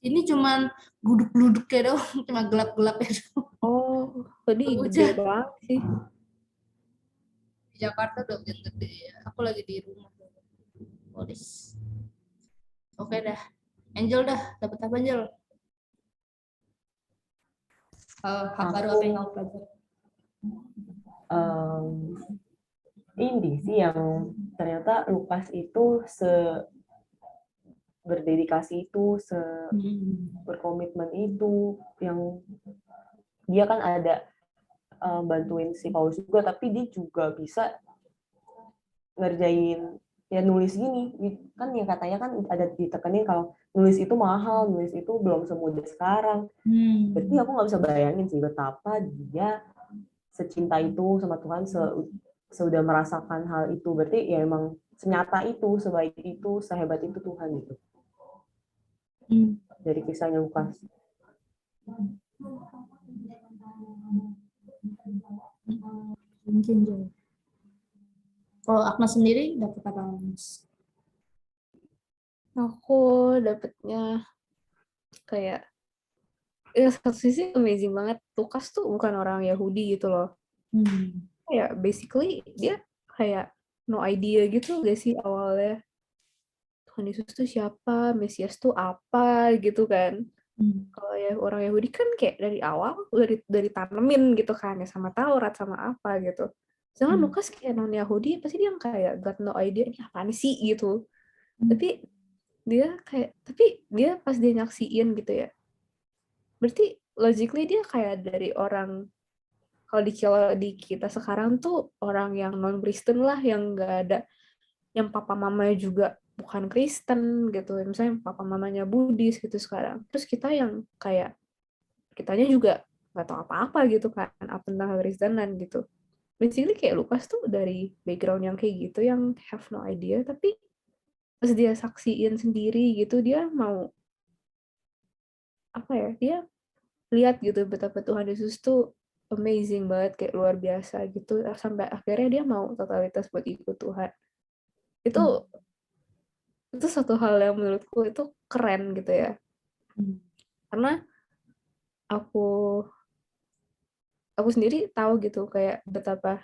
ini cuman gluduk-gluduk ya dong, cuma gelap-gelap ya dong. Oh, tadi Hujan. gede banget sih. Di Jakarta udah hujan gede ya. Aku lagi di rumah. Polis. Oke dah. Angel dah, dapat apa Angel? Hal baru apa yang kamu pelajari? Ini sih yang ternyata Lukas itu berdedikasi itu, berkomitmen itu, yang dia kan ada bantuin si Paulus juga, tapi dia juga bisa ngerjain ya nulis gini kan, ya katanya kan ada ditekenin kalau nulis itu mahal, nulis itu belum semudah sekarang. Berarti aku nggak bisa bayangin sih betapa dia secinta itu sama Tuhan, sudah merasakan hal itu. Berarti ya emang senyata itu, sebaik itu, sehebat itu Tuhan gitu. Dari kisahnya Lukas. Mungkin. Kalau Agnes sendiri dapat apa Agnes? Aku dapetnya kayak, ya satu sisi amazing banget. Lukas tuh bukan orang Yahudi gitu loh. Kayak basically dia kayak no idea gitu gak sih awalnya. Tuhan Yesus tuh siapa, Mesias tuh apa gitu kan. Kalau ya orang Yahudi kan kayak dari awal dari tanemin gitu kan ya, sama Taurat sama apa gitu. Sedangkan Lukas kayak non Yahudi pasti dia kayak got no idea ini apaan sih gitu. Tapi dia pas dia nyaksiin gitu ya. Berarti logically dia kayak dari orang, kalau di kita sekarang tuh orang yang non Kristen lah, yang nggak ada, yang papa mamanya juga bukan Kristen gitu, misalnya papa mamanya Buddhis gitu sekarang, terus kita yang kayak kitanya juga nggak tahu apa-apa gitu kan tentang Kristenan gitu. Basically kayak Lukas tuh dari background yang kayak gitu, yang have no idea, tapi pas dia saksiin sendiri gitu, dia mau apa ya, dia lihat gitu betapa Tuhan Yesus tuh amazing banget, kayak luar biasa gitu, sampai akhirnya dia mau totalitas buat ikut Tuhan. Itu satu hal yang menurutku itu keren gitu ya. Karena aku sendiri tahu gitu kayak betapa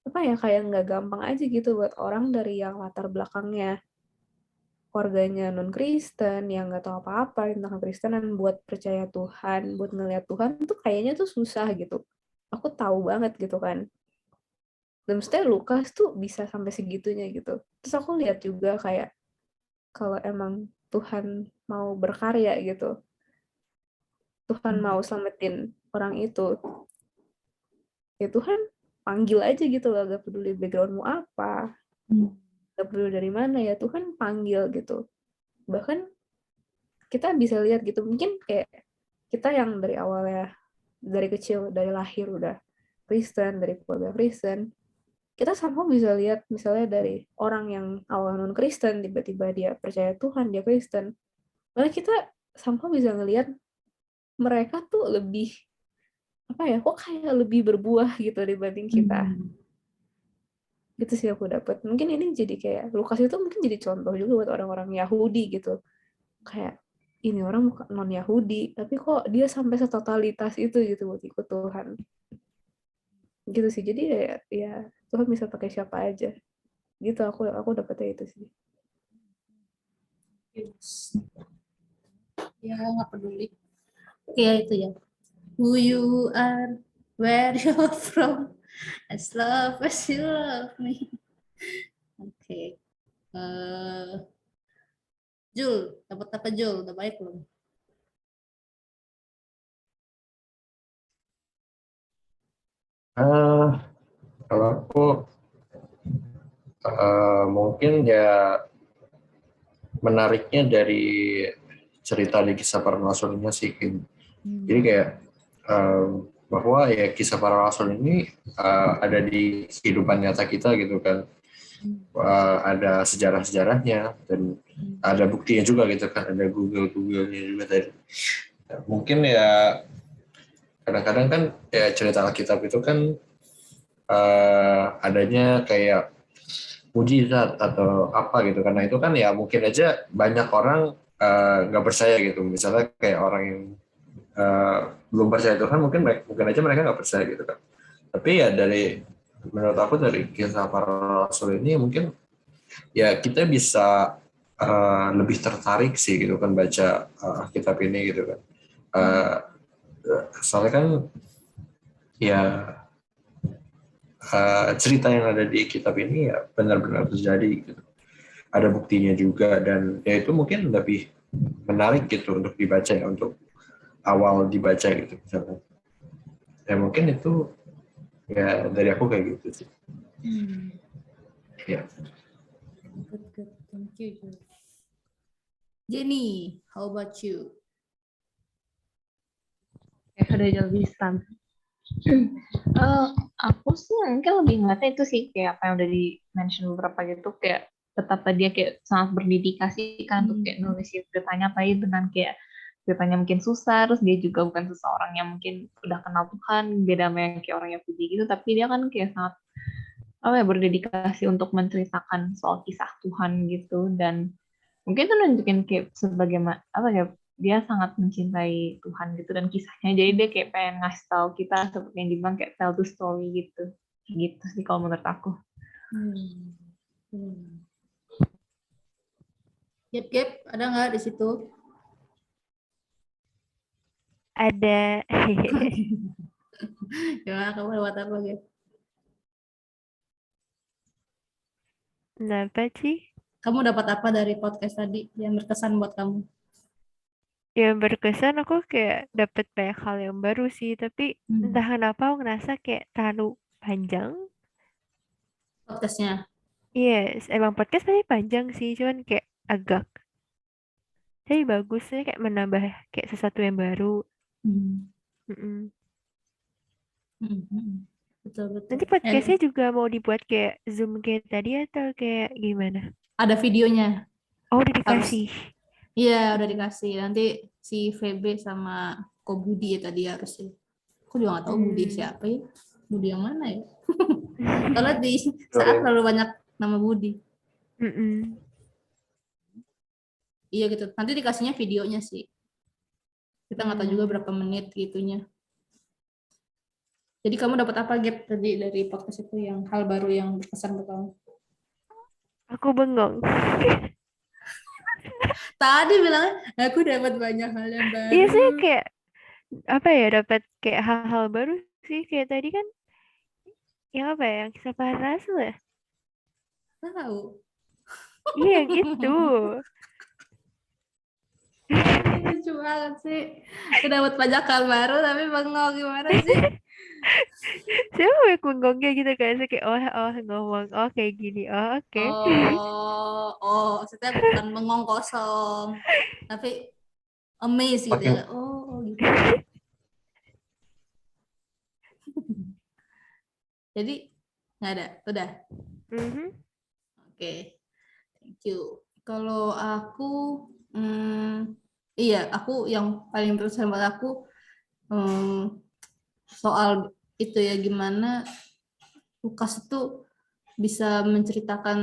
apa ya, kayak nggak gampang aja gitu buat orang dari yang latar belakangnya keluarganya non Kristen, yang nggak tahu apa-apa tentang Kristenan, buat percaya Tuhan, buat ngeliat Tuhan tuh kayaknya tuh susah gitu. Aku tahu banget gitu kan. Dan maksudnya Lukas tuh bisa sampai segitunya gitu. Terus aku lihat juga kayak kalau emang Tuhan mau berkarya gitu, Tuhan mau selamatin orang itu, ya Tuhan panggil aja gitu loh, gak peduli backgroundmu apa, gak peduli dari mana, ya Tuhan panggil gitu. Bahkan kita bisa lihat gitu, mungkin kayak kita yang dari awal ya, dari kecil, dari lahir udah Kristen, dari keluarga Kristen, kita sama bisa lihat misalnya dari orang yang awal non Kristen tiba-tiba dia percaya Tuhan, dia Kristen, malah kita sama bisa ngelihat mereka tuh lebih apa ya, kok kayak lebih berbuah gitu dibanding kita. Gitu sih aku dapat. Mungkin ini jadi kayak Lukas itu mungkin jadi contoh juga buat orang-orang Yahudi gitu, kayak ini orang non Yahudi tapi kok dia sampai setotalitas itu gitu buat ikut Tuhan gitu sih. Jadi ya Tuhan bisa pakai siapa aja gitu. Aku dapetnya itu sih. Ya nggak peduli. Ya itu ya. Who you are, where you're from, as love as you love me. Oke. Jul, dapat apa Jul? Udah baik belum? Kalau aku mungkin ya menariknya dari cerita di kisah para rasulnya sih, Kim. Jadi kayak bahwa ya kisah para rasul ini ada di kehidupan nyata kita gitu kan. Ada sejarah-sejarahnya dan ada buktinya juga gitu kan, ada Google-nya juga tadi. Mungkin ya kadang-kadang kan ya cerita Alkitab itu kan adanya kayak mujizat atau apa gitu, karena itu kan ya mungkin aja banyak orang nggak percaya gitu, misalnya kayak orang yang belum percaya Tuhan, mungkin aja mereka nggak percaya gitu kan. Tapi ya menurut aku dari kisah para rasul ini mungkin ya kita bisa lebih tertarik sih gitu kan baca kitab ini gitu kan. Soalnya kan ya cerita yang ada di kitab ini ya benar-benar terjadi gitu. Ada buktinya juga dan ya itu mungkin lebih menarik gitu untuk dibaca ya, untuk awal dibaca gitu misalnya. Ya mungkin itu ya dari aku kayak gitu sih. Ya. Good. Thank you, Jul. Jenny, how about you? Udah jauh bisa. Aku sih mungkin lebih ngeliatnya itu sih kayak apa yang udah di-mention beberapa gitu, kayak betapa dia kayak sangat berdedikasi kan untuk kayak nulis ceritanya apalagi dengan kayak ceritanya mungkin susah, terus dia juga bukan seseorang yang mungkin udah kenal Tuhan, beda sama yang kayak orang Yahudi gitu, tapi dia kan kayak sangat berdedikasi untuk menceritakan soal kisah Tuhan gitu, dan mungkin itu nunjukin kayak sebagaimana dia sangat mencintai Tuhan gitu dan kisahnya, jadi dia kayak pengen ngasih tahu kita seperti yang dibilang kayak tell the story gitu sih kalau menurut aku. Gap, ada nggak di situ? Ada. Gimana kamu lewat apa Gap? Kenapa sih? Kamu dapat apa dari podcast tadi yang berkesan buat kamu? Yang berkesan aku kayak dapet banyak hal yang baru sih, tapi entah kenapa aku ngerasa kayak terlalu panjang. Podcastnya? Yes, emang podcast pasti panjang sih, cuman kayak agak. Tapi bagusnya kayak menambah kayak sesuatu yang baru. Betul. Nanti podcastnya juga mau dibuat kayak Zoom kayak tadi atau kayak gimana? Ada videonya. Oh, udah dikasih. Iya, udah dikasih. Nanti si VB sama Ko Budi ya tadi harusnya. Aku juga nggak tahu Budi siapa ya. Budi yang mana ya? Soalnya di saat terlalu banyak nama Budi. Iya gitu. Nanti dikasihnya videonya sih. Kita nggak tahu juga berapa menit gitunya. Jadi kamu dapat apa Gap tadi dari podcast itu yang hal baru yang berkesan buat kamu? Aku bengong. Tadi bilangnya aku dapat banyak hal yang baru. Iya sih kayak apa ya, dapat kayak hal-hal baru sih, kayak tadi kan Yang apa ya? Yang kisah para rasul ya? Tahu. Iya, yang itu. Lucu banget sih. Udah dapat pajakan baru tapi bengong gimana sih? Siapa yang bengongnya gitu kan? Saya kayak, oh ngomong, oh kayak gini, oh oke. Maksudnya bukan bengong kosong, tapi amazed gitu Makin ya. Oh gitu. Jadi nggak ada, udah. Mhm. Oke, thank you. Kalau aku, iya, aku yang paling berkesan buat aku soal itu ya, gimana Lukas itu bisa menceritakan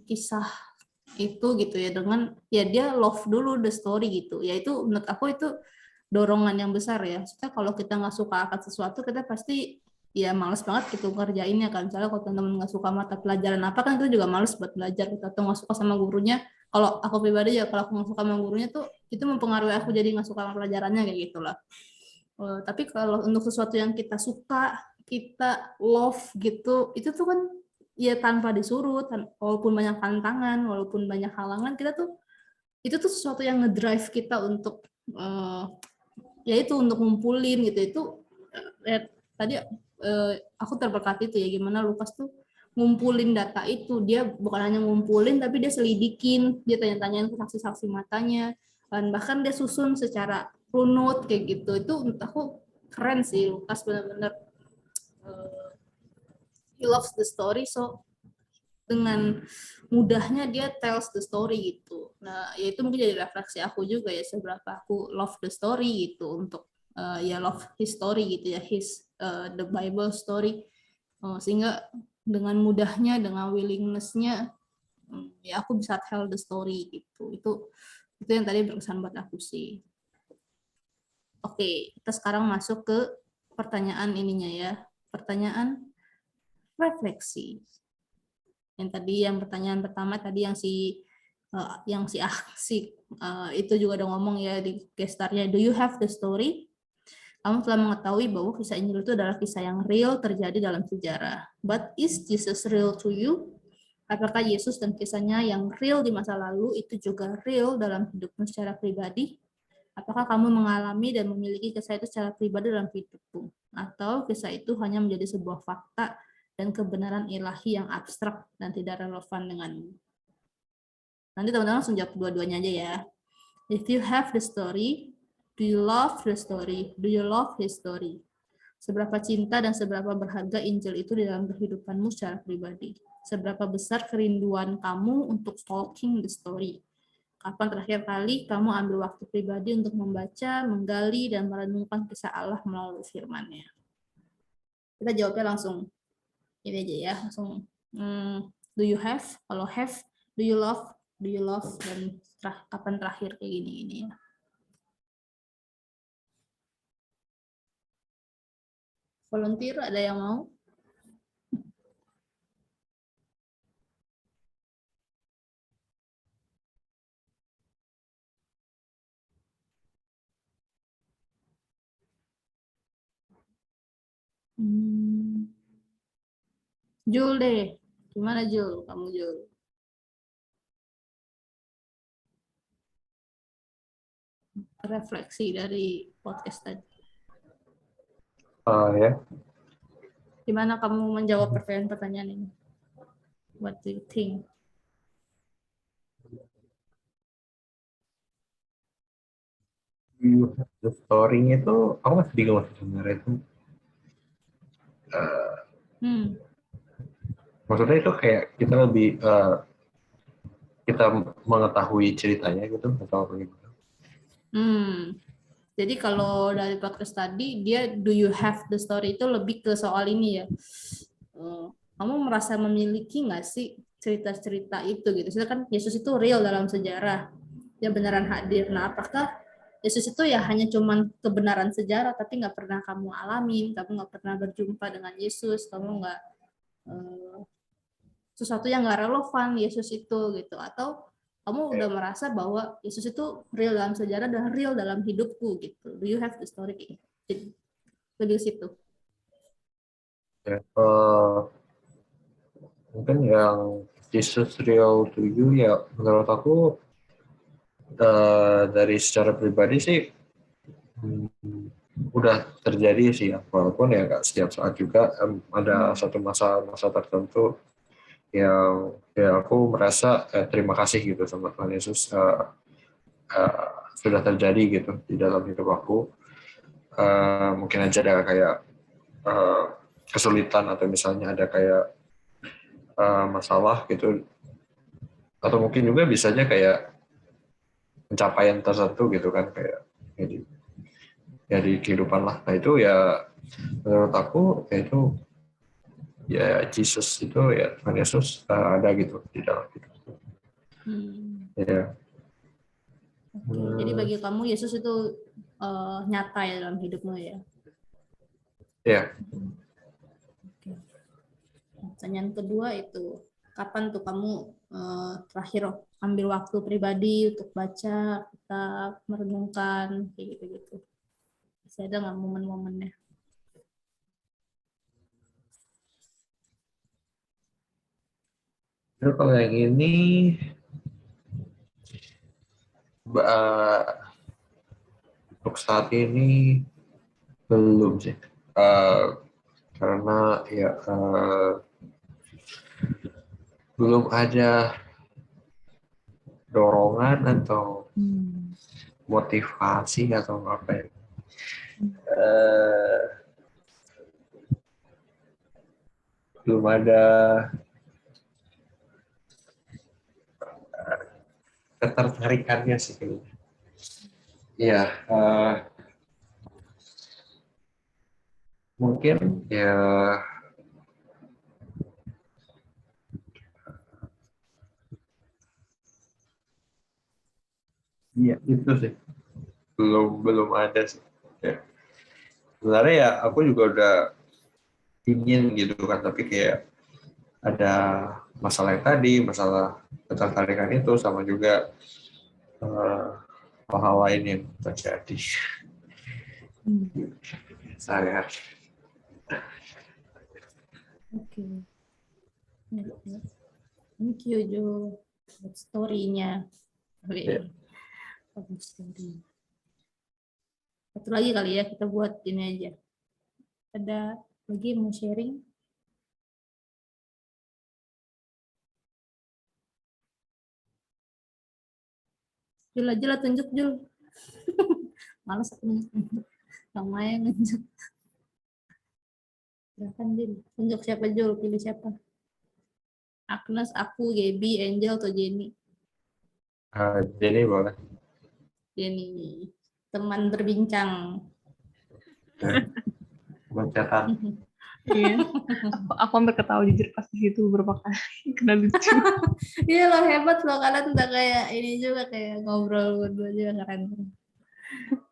kisah itu gitu ya dengan ya dia love dulu the story gitu. Ya itu menurut aku itu dorongan yang besar ya. Maksudnya kalau kita nggak suka akan sesuatu kita pasti ya males banget gitu ngerjainnya kan. Misalnya kalau teman-teman nggak suka mata pelajaran apa kan kita juga males buat belajar gitu atau nggak suka sama gurunya. Kalau aku pribadi ya kalau aku nggak suka sama gurunya tuh itu mempengaruhi aku jadi nggak suka sama pelajarannya kayak gitulah. Tapi kalau untuk sesuatu yang kita suka, kita love gitu, itu tuh kan ya tanpa disuruh, walaupun banyak tantangan, walaupun banyak halangan, kita tuh itu tuh sesuatu yang ngedrive kita untuk ya itu untuk ngumpulin gitu. Itu tadi aku terberkati itu ya gimana Lukas tuh ngumpulin data itu, dia bukan hanya ngumpulin tapi dia selidikin, dia tanya-tanyain ke saksi-saksi matanya, dan bahkan dia susun secara runut kayak gitu. Itu menurut aku keren sih Lukas, benar-benar he loves the story, so dengan mudahnya dia tells the story gitu. Nah, ya itu mungkin jadi refleksi aku juga ya seberapa aku love the story gitu untuk ya love his story gitu ya, his the Bible story. Sehingga dengan mudahnya, dengan willingness-nya ya aku bisa tell the story gitu. Itu yang tadi berkesan buat aku sih. Oke, kita sekarang masuk ke pertanyaan ininya ya. Pertanyaan refleksi. Yang tadi yang pertanyaan pertama tadi yang si itu juga udah ngomong ya di gestarnya, do you have the story? Kamu telah mengetahui bahwa kisah Injil itu adalah kisah yang real terjadi dalam sejarah. But is Jesus real to you? Apakah Yesus dan kisahnya yang real di masa lalu itu juga real dalam hidupmu secara pribadi? Apakah kamu mengalami dan memiliki kisah itu secara pribadi dalam hidupmu? Atau kisah itu hanya menjadi sebuah fakta dan kebenaran ilahi yang abstrak dan tidak relevan denganmu? Nanti teman-teman langsung jawab dua-duanya aja ya. If you have the story, do you love the story? Do you love his story? Seberapa cinta dan seberapa berharga Injil itu di dalam kehidupanmu secara pribadi? Seberapa besar kerinduan kamu untuk stalking the story? Kapan terakhir kali kamu ambil waktu pribadi untuk membaca, menggali, dan merenungkan kisah Allah melalui firman-Nya? Kita jawabnya langsung ini aja ya, langsung do you have? Kalau have, do you love? Do you love? Dan kapan terakhir kayak gini ya. Volunteer ada yang mau? Jul deh. Gimana Jul? Kamu Jul? Refleksi dari podcast tadi. Ya. Gimana kamu menjawab pertanyaan-pertanyaan ini? What do you think? The story-nya itu aku masih bingung sebenarnya itu. Maksudnya itu kayak kita lebih kita mengetahui ceritanya gitu atau bagaimana? Jadi kalau dari podcast tadi dia do you have the story itu lebih ke soal ini ya. Kamu merasa memiliki nggak sih cerita-cerita itu gitu? Soalnya kan Yesus itu real dalam sejarah, dia beneran hadir. Nah, apakah Yesus itu ya hanya cuman kebenaran sejarah, tapi nggak pernah kamu alamin, kamu nggak pernah berjumpa dengan Yesus, kamu nggak sesuatu yang nggak relevan Yesus itu gitu, atau kamu udah merasa bahwa Yesus itu real dalam sejarah dan real dalam hidupku gitu. Do you have the story? Jadi lebih situ. Ya, mungkin yang Jesus real to you ya menurut aku dari secara pribadi sih udah terjadi sih ya, walaupun ya nggak setiap saat juga ada satu masa tertentu yang ya aku merasa terima kasih gitu sama Tuhan Yesus sudah terjadi gitu di dalam hidup aku. Mungkin aja ada kayak kesulitan atau misalnya ada kayak masalah gitu, atau mungkin juga bisanya kayak pencapaian tertentu gitu kan, kayak ya di kehidupan lah. Nah itu ya menurut aku ya itu ya Jesus itu ya Tuhan Yesus ada gitu di dalam hidup. Ya. Oke, jadi bagi kamu Yesus itu nyata ya dalam hidupmu ya. Ya. Oke. Pertanyaan kedua itu, kapan tuh kamu terakhir ambil waktu pribadi untuk baca, kitab, merenungkan, kayak gitu-gitu. Masih ada nggak momen-momennya? Nah, kalau yang ini untuk saat ini belum sih, karena ya belum ada dorongan atau motivasi atau apa ya. Belum ada ketertarikannya sih kayaknya. Ya, mungkin ya iya itu sih belum ada sih. Ya. Sebenarnya ya aku juga udah ingin gitu kan, tapi kayak ada masalah yang tadi, masalah ketertarikan itu, sama juga hal-hal lain yang terjadi. Saya Oke. Thank you Jo, buat story-nya. Ya. Story. Satu lagi kali ya, kita buat ini aja. Ada lagi yang mau sharing? Jul aja lah, tunjuk Jul. Males aku nunjuk. Sama yang nunjuk. Silahkan Jul. Tunjuk siapa Jul, pilih siapa. Agnes, aku, Gaby, Angel, atau Jenny? Jadi boleh. Jenny. Teman berbincang. Mencetak. Iya. Aku hampir ketawa jujur pas di situ beberapa kali. Kena lucu. Iya lo hebat lo, kalian udah kayak ini juga, kayak ngobrol berdua juga keren.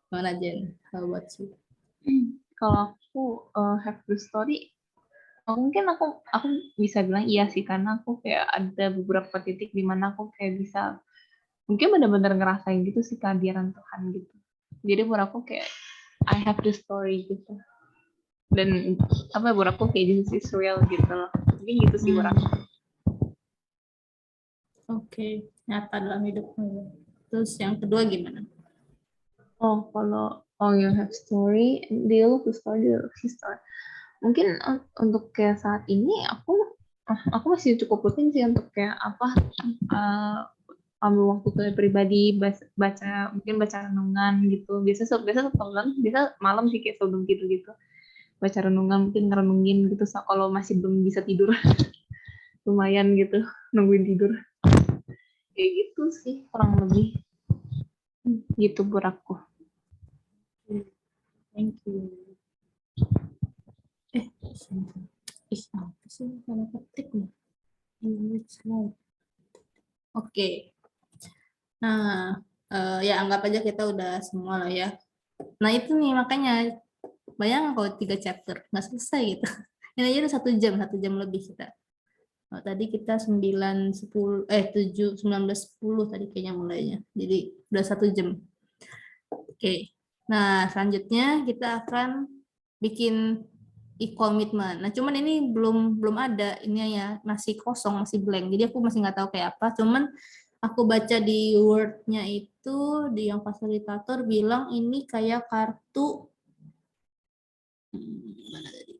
Mana Jen? How about you? Kalau aku have the story, mungkin aku bisa bilang iya sih, karena aku kayak ada beberapa titik di mana aku kayak bisa mungkin benar-benar ngerasain gitu sih kehadiran Tuhan gitu. Jadi buat aku kayak I have the story gitu. Dan apa buat aku kayak Jesus is real gitu loh. Mungkin gitu sih buat aku. Oke, nyata dalam hidupmu. Terus yang kedua gimana? Oh, kalau you have story, dia look the story, history. Mungkin untuk kayak saat ini aku masih cukup rutin sih untuk kayak apa ambil waktu ke pribadi, mungkin baca renungan gitu. Biasa malam sih kayak sebelum tidur gitu. Baca renungan, mungkin ngerenungin gitu kalau masih belum bisa tidur. Lumayan gitu nungguin tidur. Kayak gitu sih kurang lebih. Gitu buat aku. Thank you. Apa sih kalau ketik nih? Oke. Nah, ya anggap aja kita udah semua lah ya. Nah itu nih makanya bayang kalau 3 chapter nggak selesai gitu. Ini aja udah 1 jam lebih kita. Tadi kita 19:10 tadi kayaknya mulainya. Jadi udah 1 jam. Oke. Nah selanjutnya kita akan bikin e-commitment. Nah, cuman ini belum ada, ini ya masih kosong, masih blank. Jadi aku masih nggak tahu kayak apa. Cuman aku baca di Word-nya itu, di yang fasilitator bilang ini kayak kartu mana tadi?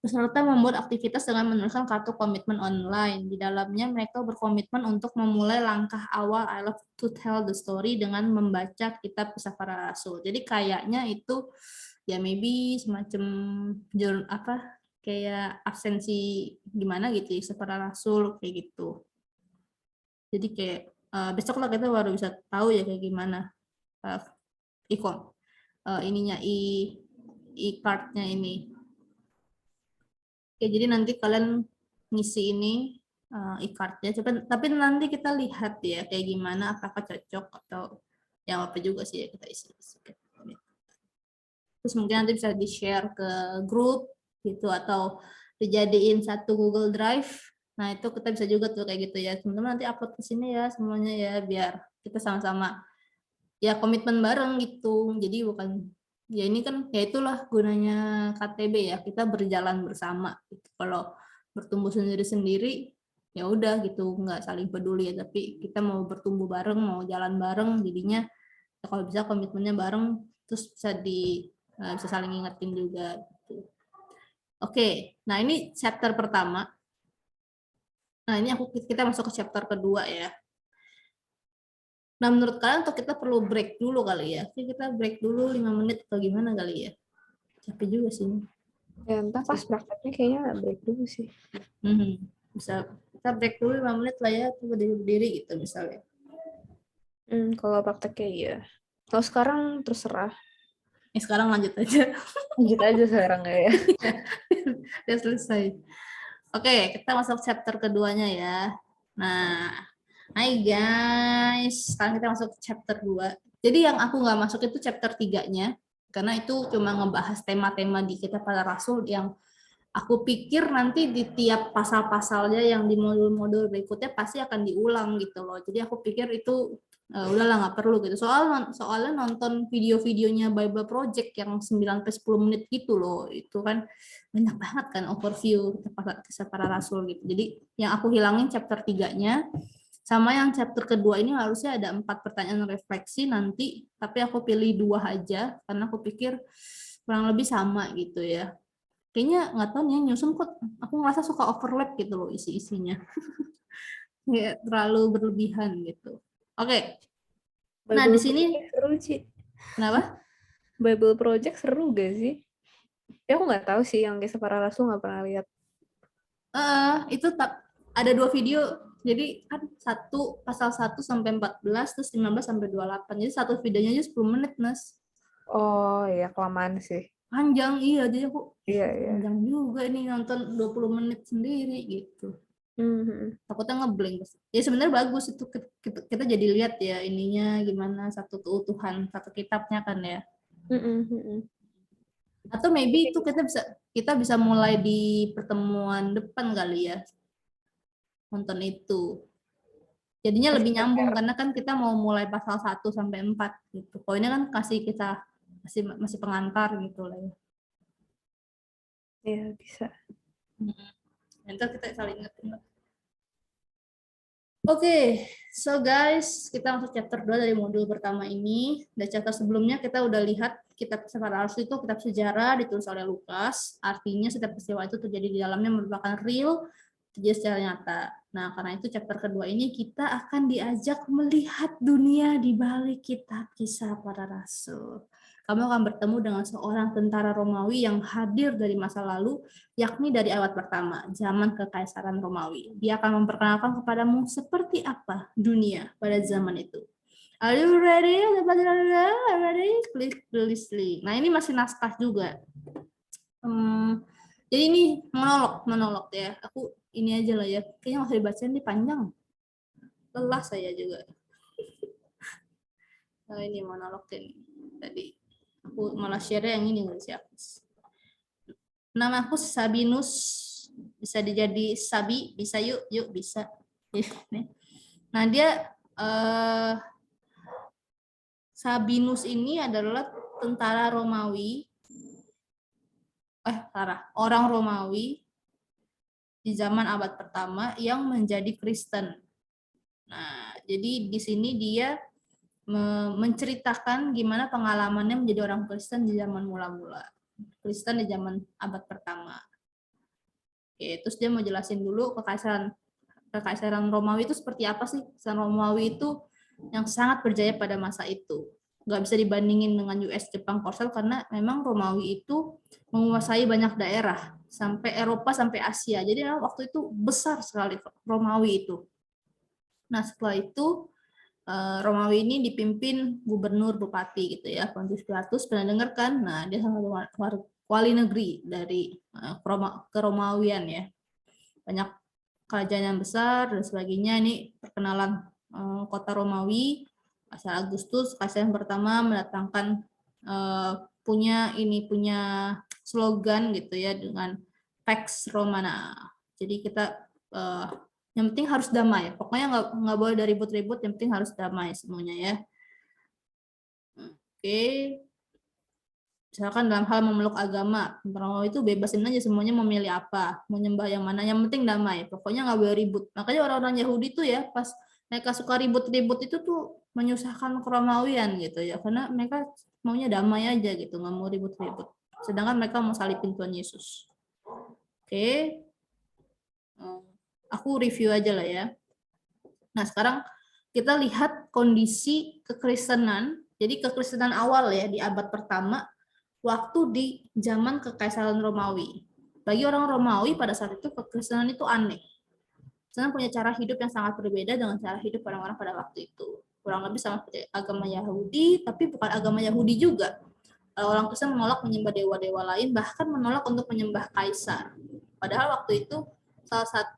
Peserta membuat aktivitas dengan menuliskan kartu komitmen online. Di dalamnya mereka berkomitmen untuk memulai langkah awal I love to tell the story dengan membaca kitab Kisah Para Rasul. Jadi kayaknya itu ya maybe semacam kayak absensi gimana gitu ya, Kisah Para Rasul kayak gitu. Jadi kayak besok lah kita baru bisa tahu ya kayak gimana ikon ininya e-card-nya ini. Oke, jadi nanti kalian ngisi ini e-card-nya. Tapi nanti kita lihat ya kayak gimana, apakah cocok atau yang apa juga sih ya kita isi. Terus mungkin nanti bisa di-share ke grup gitu atau dijadiin satu Google Drive. Nah, itu kita bisa juga tuh kayak gitu ya. Teman-teman nanti upload ke sini ya semuanya ya biar kita sama-sama ya komitmen bareng gitu. Jadi bukan ya ini kan ya itulah gunanya KTB ya, kita berjalan bersama gitu. Kalau bertumbuh sendiri-sendiri ya udah gitu, nggak saling peduli ya, tapi kita mau bertumbuh bareng, mau jalan bareng, jadinya ya kalau bisa komitmennya bareng, terus bisa saling ingetin juga gitu. Oke, nah ini chapter pertama. Nah ini kita masuk ke chapter kedua ya. Nah, menurut kalian atau kita perlu break dulu kali ya? Kita break dulu 5 menit atau gimana kali ya? Capek juga sih. Ya entah pas prakteknya kayaknya break dulu sih. Bisa kita break dulu 5 menit lah ya, coba berdiri gitu misalnya. Kalau prakteknya iya. Kalau sekarang terserah. Sekarang lanjut aja. Lanjut aja sekarang ya. Udah selesai. Oke, kita masuk chapter keduanya ya. Nah, hai guys, sekarang kita masuk ke chapter 2. Jadi yang aku nggak masuk itu chapter 3-nya, karena itu cuma ngebahas tema-tema di Kitab Para Rasul yang aku pikir nanti di tiap pasal-pasalnya yang di modul-modul berikutnya pasti akan diulang gitu loh. Jadi aku pikir itu udahlah nggak perlu gitu. Soalnya nonton video-videonya Bible Project yang 9-10 menit gitu loh. Itu kan banyak banget kan overview Kisah Para Rasul gitu. Jadi yang aku hilangin chapter 3-nya sama yang chapter kedua ini harusnya ada 4 pertanyaan refleksi nanti, tapi aku pilih 2 aja karena aku pikir kurang lebih sama gitu ya. Kayaknya nggak tahu nih nyusun kok aku ngerasa suka overlap gitu loh isi-isinya. Ya, terlalu berlebihan gitu. Oke. Nah, di sini seru sih. kenapa? Bible Project seru gak sih? Ya aku nggak tahu sih, yang Kisah Para Rasul nggak pernah lihat. Itu ada 2 video. Jadi kan pasal 1 sampai 14 terus 15 sampai 28. Jadi satu videonya aja 10 menit, Mas. Oh, ya kelamaan sih. Panjang, iya. Jadi aku Iya. panjang juga ini nonton 20 menit sendiri gitu. Takutnya ngeblank. Ya sebenarnya bagus itu kita jadi lihat ya ininya gimana satu keutuhan satu kitabnya kan ya. Atau maybe itu kita bisa mulai di pertemuan depan kali ya nonton itu. Jadinya lebih nyambung karena kan kita mau mulai pasal 1 sampai 4 gitu. Poinnya kan kita masih pengantar gitu lah ya. Iya, bisa. Nanti kita saling ingetin. Oke, so guys, kita masuk chapter 2 dari modul pertama ini. Dari chapter sebelumnya kita udah lihat kitab Kisah Para Rasul itu kitab sejarah ditulis oleh Lukas. Artinya setiap peristiwa itu terjadi di dalamnya merupakan real, terjadi secara nyata. Nah, karena itu chapter kedua ini kita akan diajak melihat dunia di balik kitab Kisah Para Rasul. Kamu akan bertemu dengan seorang tentara Romawi yang hadir dari masa lalu, yakni dari abad pertama, zaman Kekaisaran Romawi. Dia akan memperkenalkan kepadamu seperti apa dunia pada zaman itu. Are you ready? Ready? Klik list. Nah, ini masih naskah juga. Jadi ini monolog ya. Aku ini aja lah ya. Kayaknya nggak usah dibacain, ini panjang. Lelah saya juga. Nah, ini monolog ini. Tadi aku malah share yang ini nggak siap. Nama aku Sabinus, bisa dijadi Sabi, bisa yuk bisa. Nah dia Sabinus ini adalah tentara Romawi orang Romawi di zaman abad pertama yang menjadi Kristen. Nah, jadi di sini dia menceritakan gimana pengalamannya menjadi orang Kristen di zaman mula-mula. Kristen di zaman abad pertama. Oke, terus dia mau jelasin dulu Kekaisaran Romawi itu seperti apa sih? Kekaisaran Romawi itu yang sangat berjaya pada masa itu. Nggak bisa dibandingin dengan US, Jepang, Korsel, karena memang Romawi itu menguasai banyak daerah, sampai Eropa, sampai Asia. Jadi waktu itu besar sekali Romawi itu. Nah, setelah itu Romawi ini dipimpin gubernur bupati gitu ya, Pontius Pilatus. Pernah dengar kan? Nah, dia sangat wali negeri dari keromawian ya. Banyak kerajaan yang besar dan sebagainya. Ini perkenalan kota Romawi. Kaisar Agustus, kaisar yang pertama, mendatangkan punya slogan gitu ya, dengan Pax Romana. Jadi kita yang penting harus damai. Pokoknya nggak boleh ada ribut-ribut. Yang penting harus damai semuanya ya. Oke. Misalkan dalam hal memeluk agama, Romawi itu bebasin aja semuanya mau milih apa, mau nyembah yang mana. Yang penting damai. Pokoknya nggak boleh ribut. Makanya orang-orang Yahudi tuh ya, pas mereka suka ribut-ribut itu tuh menyusahkan Romawian gitu ya. Karena mereka maunya damai aja gitu, nggak mau ribut-ribut. Sedangkan mereka mau salibin Tuhan Yesus. Oke. Aku review aja lah ya. Nah, sekarang kita lihat kondisi kekristenan. Jadi kekristenan awal ya di abad pertama, waktu di zaman Kekaisaran Romawi. Bagi orang Romawi pada saat itu kekristenan itu aneh. Karena punya cara hidup yang sangat berbeda dengan cara hidup orang-orang pada waktu itu. Kurang lebih sama seperti agama Yahudi, tapi bukan agama Yahudi juga. Orang Kristen menolak menyembah dewa-dewa lain, bahkan menolak untuk menyembah kaisar. Padahal waktu itu salah satu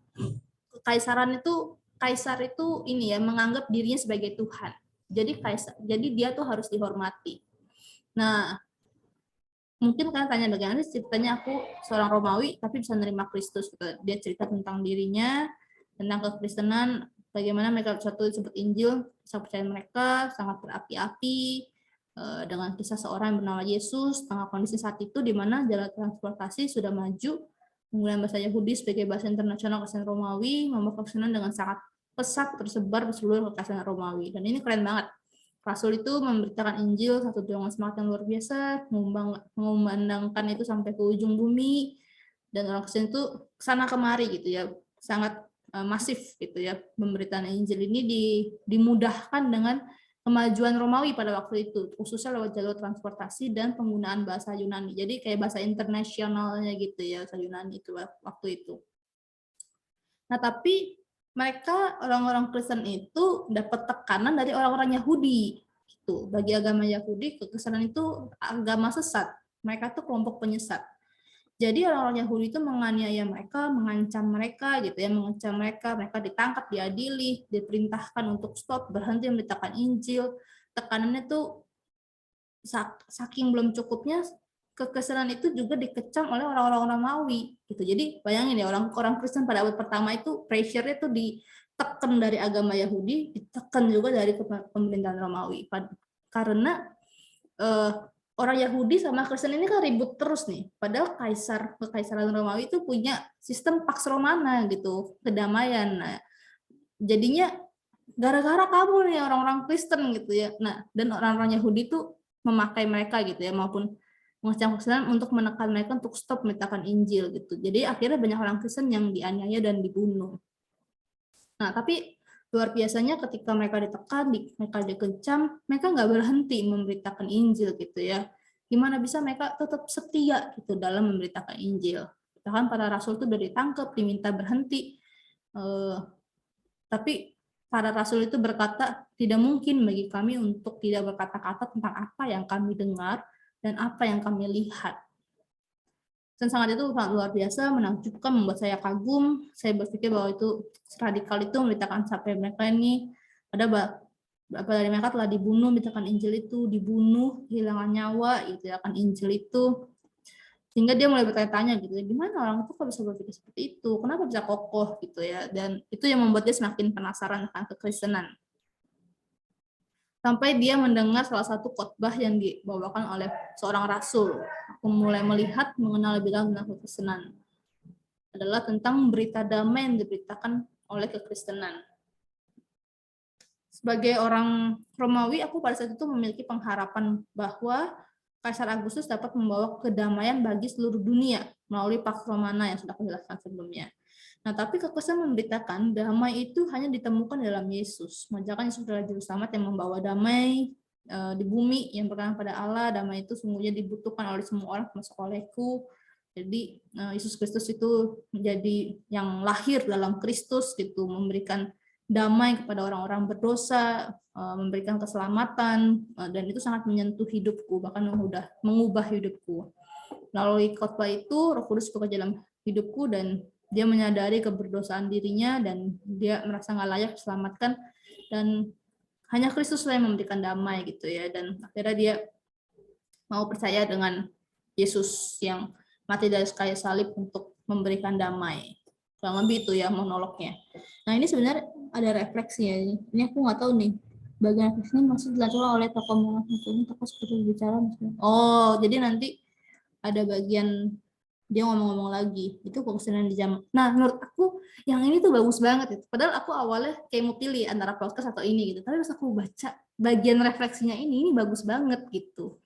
kaisar itu ini ya, menganggap dirinya sebagai Tuhan. Jadi dia tuh harus dihormati. Nah, mungkin kalian tanya bagaimana sih ceritanya aku seorang Romawi tapi bisa menerima Kristus. Dia cerita tentang dirinya, tentang kekristenan, bagaimana mereka satu disebut Injil, kisah percaya mereka sangat berapi-api dengan kisah seorang yang bernama Yesus, tengah kondisi saat itu di mana jalan transportasi sudah maju, penggunaan bahasa Yahudi sebagai bahasa internasional Kekaisaran Romawi, membawa kekristenan dengan sangat pesat tersebar di seluruh Kekaisaran Romawi. Dan ini keren banget. Rasul itu memberitakan Injil satu dengan semangat yang luar biasa, mengumandangkan itu sampai ke ujung bumi, dan orang Kristen itu kesana kemari gitu ya, sangat masif gitu ya. Pemberitaan Injil ini dimudahkan dengan kemajuan Romawi pada waktu itu, khususnya lewat jalur transportasi dan penggunaan bahasa Yunani. Jadi kayak bahasa internasionalnya gitu ya, bahasa Yunani itu waktu itu. Nah, tapi mereka orang-orang Kristen itu dapat tekanan dari orang-orang Yahudi. Gitu. Bagi agama Yahudi, kekristenan itu agama sesat. Mereka tuh kelompok penyesat. Jadi orang-orang Yahudi itu menganiaya mereka, mengancam mereka gitu ya, mereka ditangkap, diadili, diperintahkan untuk stop, berhenti memberitakan Injil. Tekanannya tuh saking belum cukupnya, kekristenan itu juga dikecam oleh orang-orang Romawi gitu. Jadi bayangin ya, orang Kristen pada abad pertama itu pressure-nya tuh ditekan dari agama Yahudi, ditekan juga dari pemerintahan Romawi. Karena orang Yahudi sama Kristen ini kan ribut terus nih. Padahal Kekaisaran Romawi itu punya sistem Pax Romana gitu, kedamaian. Nah, jadinya gara-gara kamu nih orang-orang Kristen gitu ya. Nah, dan orang-orang Yahudi itu memakai mereka gitu ya, maupun mengecam Kristen untuk menekan mereka untuk stop memberitakan Injil gitu. Jadi akhirnya banyak orang Kristen yang dianiaya dan dibunuh. Nah, tapi luar biasanya ketika mereka ditekan, mereka dikecam, mereka nggak berhenti memberitakan Injil gitu ya. Gimana bisa mereka tetap setia gitu dalam memberitakan Injil. Bahkan para rasul itu udah ditangkap, diminta berhenti. Tapi para rasul itu berkata, tidak mungkin bagi kami untuk tidak berkata-kata tentang apa yang kami dengar dan apa yang kami lihat. Dan sangat itu sangat luar biasa, menakjubkan, membuat saya kagum. Saya berpikir bahwa itu radikal itu memberitakan sampai mereka ini, ada beberapa dari mereka telah dibunuh, memberitakan Injil itu, dibunuh, kehilangan nyawa, gitu ya, akan Injil itu. Sehingga dia mulai bertanya-tanya gitu, gimana orang itu kok bisa berpikir seperti itu, kenapa bisa kokoh gitu ya, dan itu yang membuat dia semakin penasaran tentang kekristenan. sampai dia mendengar salah satu khotbah yang dibawakan oleh seorang rasul. Aku mulai melihat mengenal lebih dalam tentang kekristenan. Adalah tentang berita damai yang diberitakan oleh kekristenan. Sebagai orang Romawi, aku pada saat itu memiliki pengharapan bahwa Kaisar Agustus dapat membawa kedamaian bagi seluruh dunia melalui Pax Romana yang sudah aku jelaskan sebelumnya. Nah, tapi kekristenan memberitakan damai itu hanya ditemukan dalam Yesus. Mengajarkan Yesus adalah juru selamat yang membawa damai di bumi yang berkenan pada Allah. Damai itu sungguhnya dibutuhkan oleh semua orang, termasuk olehku. Jadi Yesus Kristus itu menjadi yang lahir dalam Kristus gitu, memberikan damai kepada orang-orang berdosa, memberikan keselamatan, dan itu sangat menyentuh hidupku, bahkan mengubah hidupku. Melalui khotbah itu, Roh Kudus bekerja dalam hidupku dan dia menyadari keberdosaan dirinya dan dia merasa nggak layak diselamatkan dan hanya Kristus yang memberikan damai gitu ya, dan akhirnya dia mau percaya dengan Yesus yang mati dari kayu salib untuk memberikan damai. Kurang lebih itu ya monolognya. Nah ini sebenarnya ada refleksi ya. Ini aku nggak tahu nih bagian refleksi ini masih dilakukan oleh tokoh ini tokoh seperti bicara. Oh jadi nanti ada bagian dia ngomong-ngomong lagi, itu kekristenan di zaman. Nah, menurut aku yang ini tuh bagus banget itu. Padahal aku awalnya kayak mau pilih antara podcast atau ini gitu. Tapi pas aku baca bagian refleksinya ini bagus banget gitu.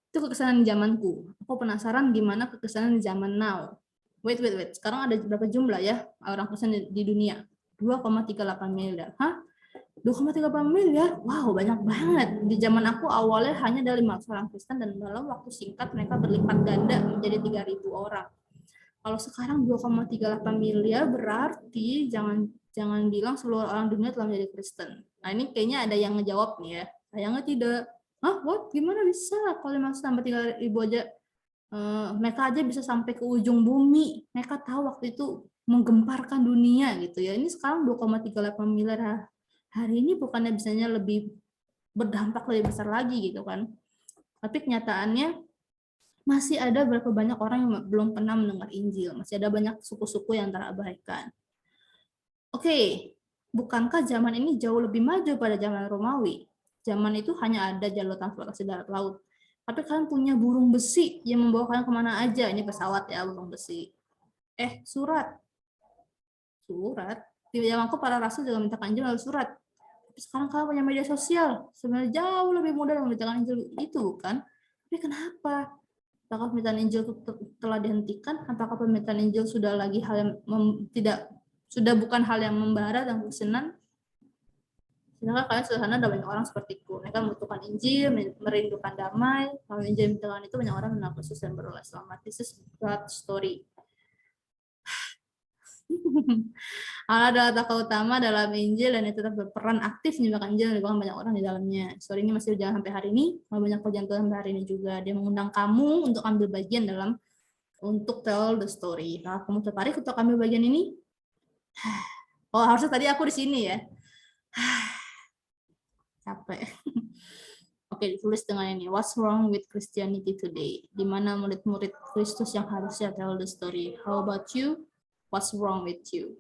Itu kekristenan di zamanku. Aku penasaran gimana kekristenan di zaman now. Wait. Sekarang ada berapa jumlah ya orang Kristen di dunia? 2,38 miliar. Hah? 2,38 miliar? Wow, banyak banget. Di zaman aku awalnya hanya ada 500 orang Kristen dan dalam waktu singkat mereka berlipat ganda menjadi 3.000 orang. Kalau sekarang 2,38 miliar berarti jangan bilang seluruh orang dunia telah menjadi Kristen. Nah, ini kayaknya ada yang ngejawab nih ya. Sayangnya tidak. Hah, what? Gimana bisa? Kalau masih sampai 3.000 aja mereka aja bisa sampai ke ujung bumi. Mereka tahu waktu itu menggemparkan dunia gitu ya. Ini sekarang 2,38 miliar hari ini bukannya bisanya lebih berdampak lebih besar lagi gitu kan. Tapi kenyataannya masih ada berapa banyak orang yang belum pernah mendengar Injil. Masih ada banyak suku-suku yang terabaikan. Oke, bukankah zaman ini jauh lebih maju pada zaman Romawi? Zaman itu hanya ada jalur transportasi darat laut. Tapi kalian punya burung besi yang membawa kalian kemana aja. Ini pesawat ya, burung besi. Surat. Di zamanku para rasul juga minta Injil melalui surat. Tapi sekarang kalian punya media sosial. Sebenarnya jauh lebih mudah memberitakan Injil itu kan. Tapi kenapa? Apakah pemberitaan Injil telah dihentikan? Apakah pemberitaan Injil sudah lagi hal yang bukan hal yang membara dan kekristenan? Sedangkan kalian sederhana ada banyak orang sepertiku. Mereka membutuhkan Injil, merindukan damai. Kalau Injil memberitakan itu banyak orang mengenal Kristus dan beroleh selamat. This is God's story. Allah adalah tokoh utama dalam Injil dan itu tetap berperan aktif menyebarkan Injil dan banyak orang di dalamnya. Story ini masih berjalan sampai hari ini, banyak perjanjian sampai hari ini juga. Dia mengundang kamu untuk ambil bagian untuk tell the story. Nah, kamu tertarik untuk ambil bagian ini? Oh, harusnya tadi aku di sini ya. Capek. Oke, ditulis dengan ini. What's wrong with Christianity today? Di mana murid-murid Kristus yang harusnya tell the story? How about you? What's wrong with you?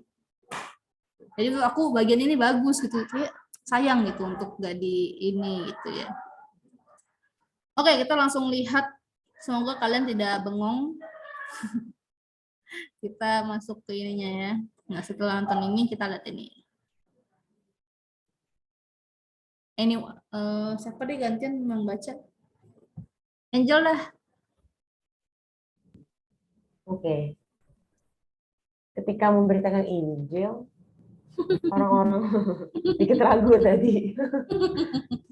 Jadi aku bagian ini bagus gitu, kayak sayang gitu untuk gak di ini gitu ya. Oke, kita langsung lihat. Semoga kalian tidak bengong. Kita masuk ke ininya ya. Nah, setelah nonton ini kita lihat ini. Siapa deh gantian membaca? Angel dah. Oke. Ketika memberitakan Injil, orang-orang dikit ragu tadi.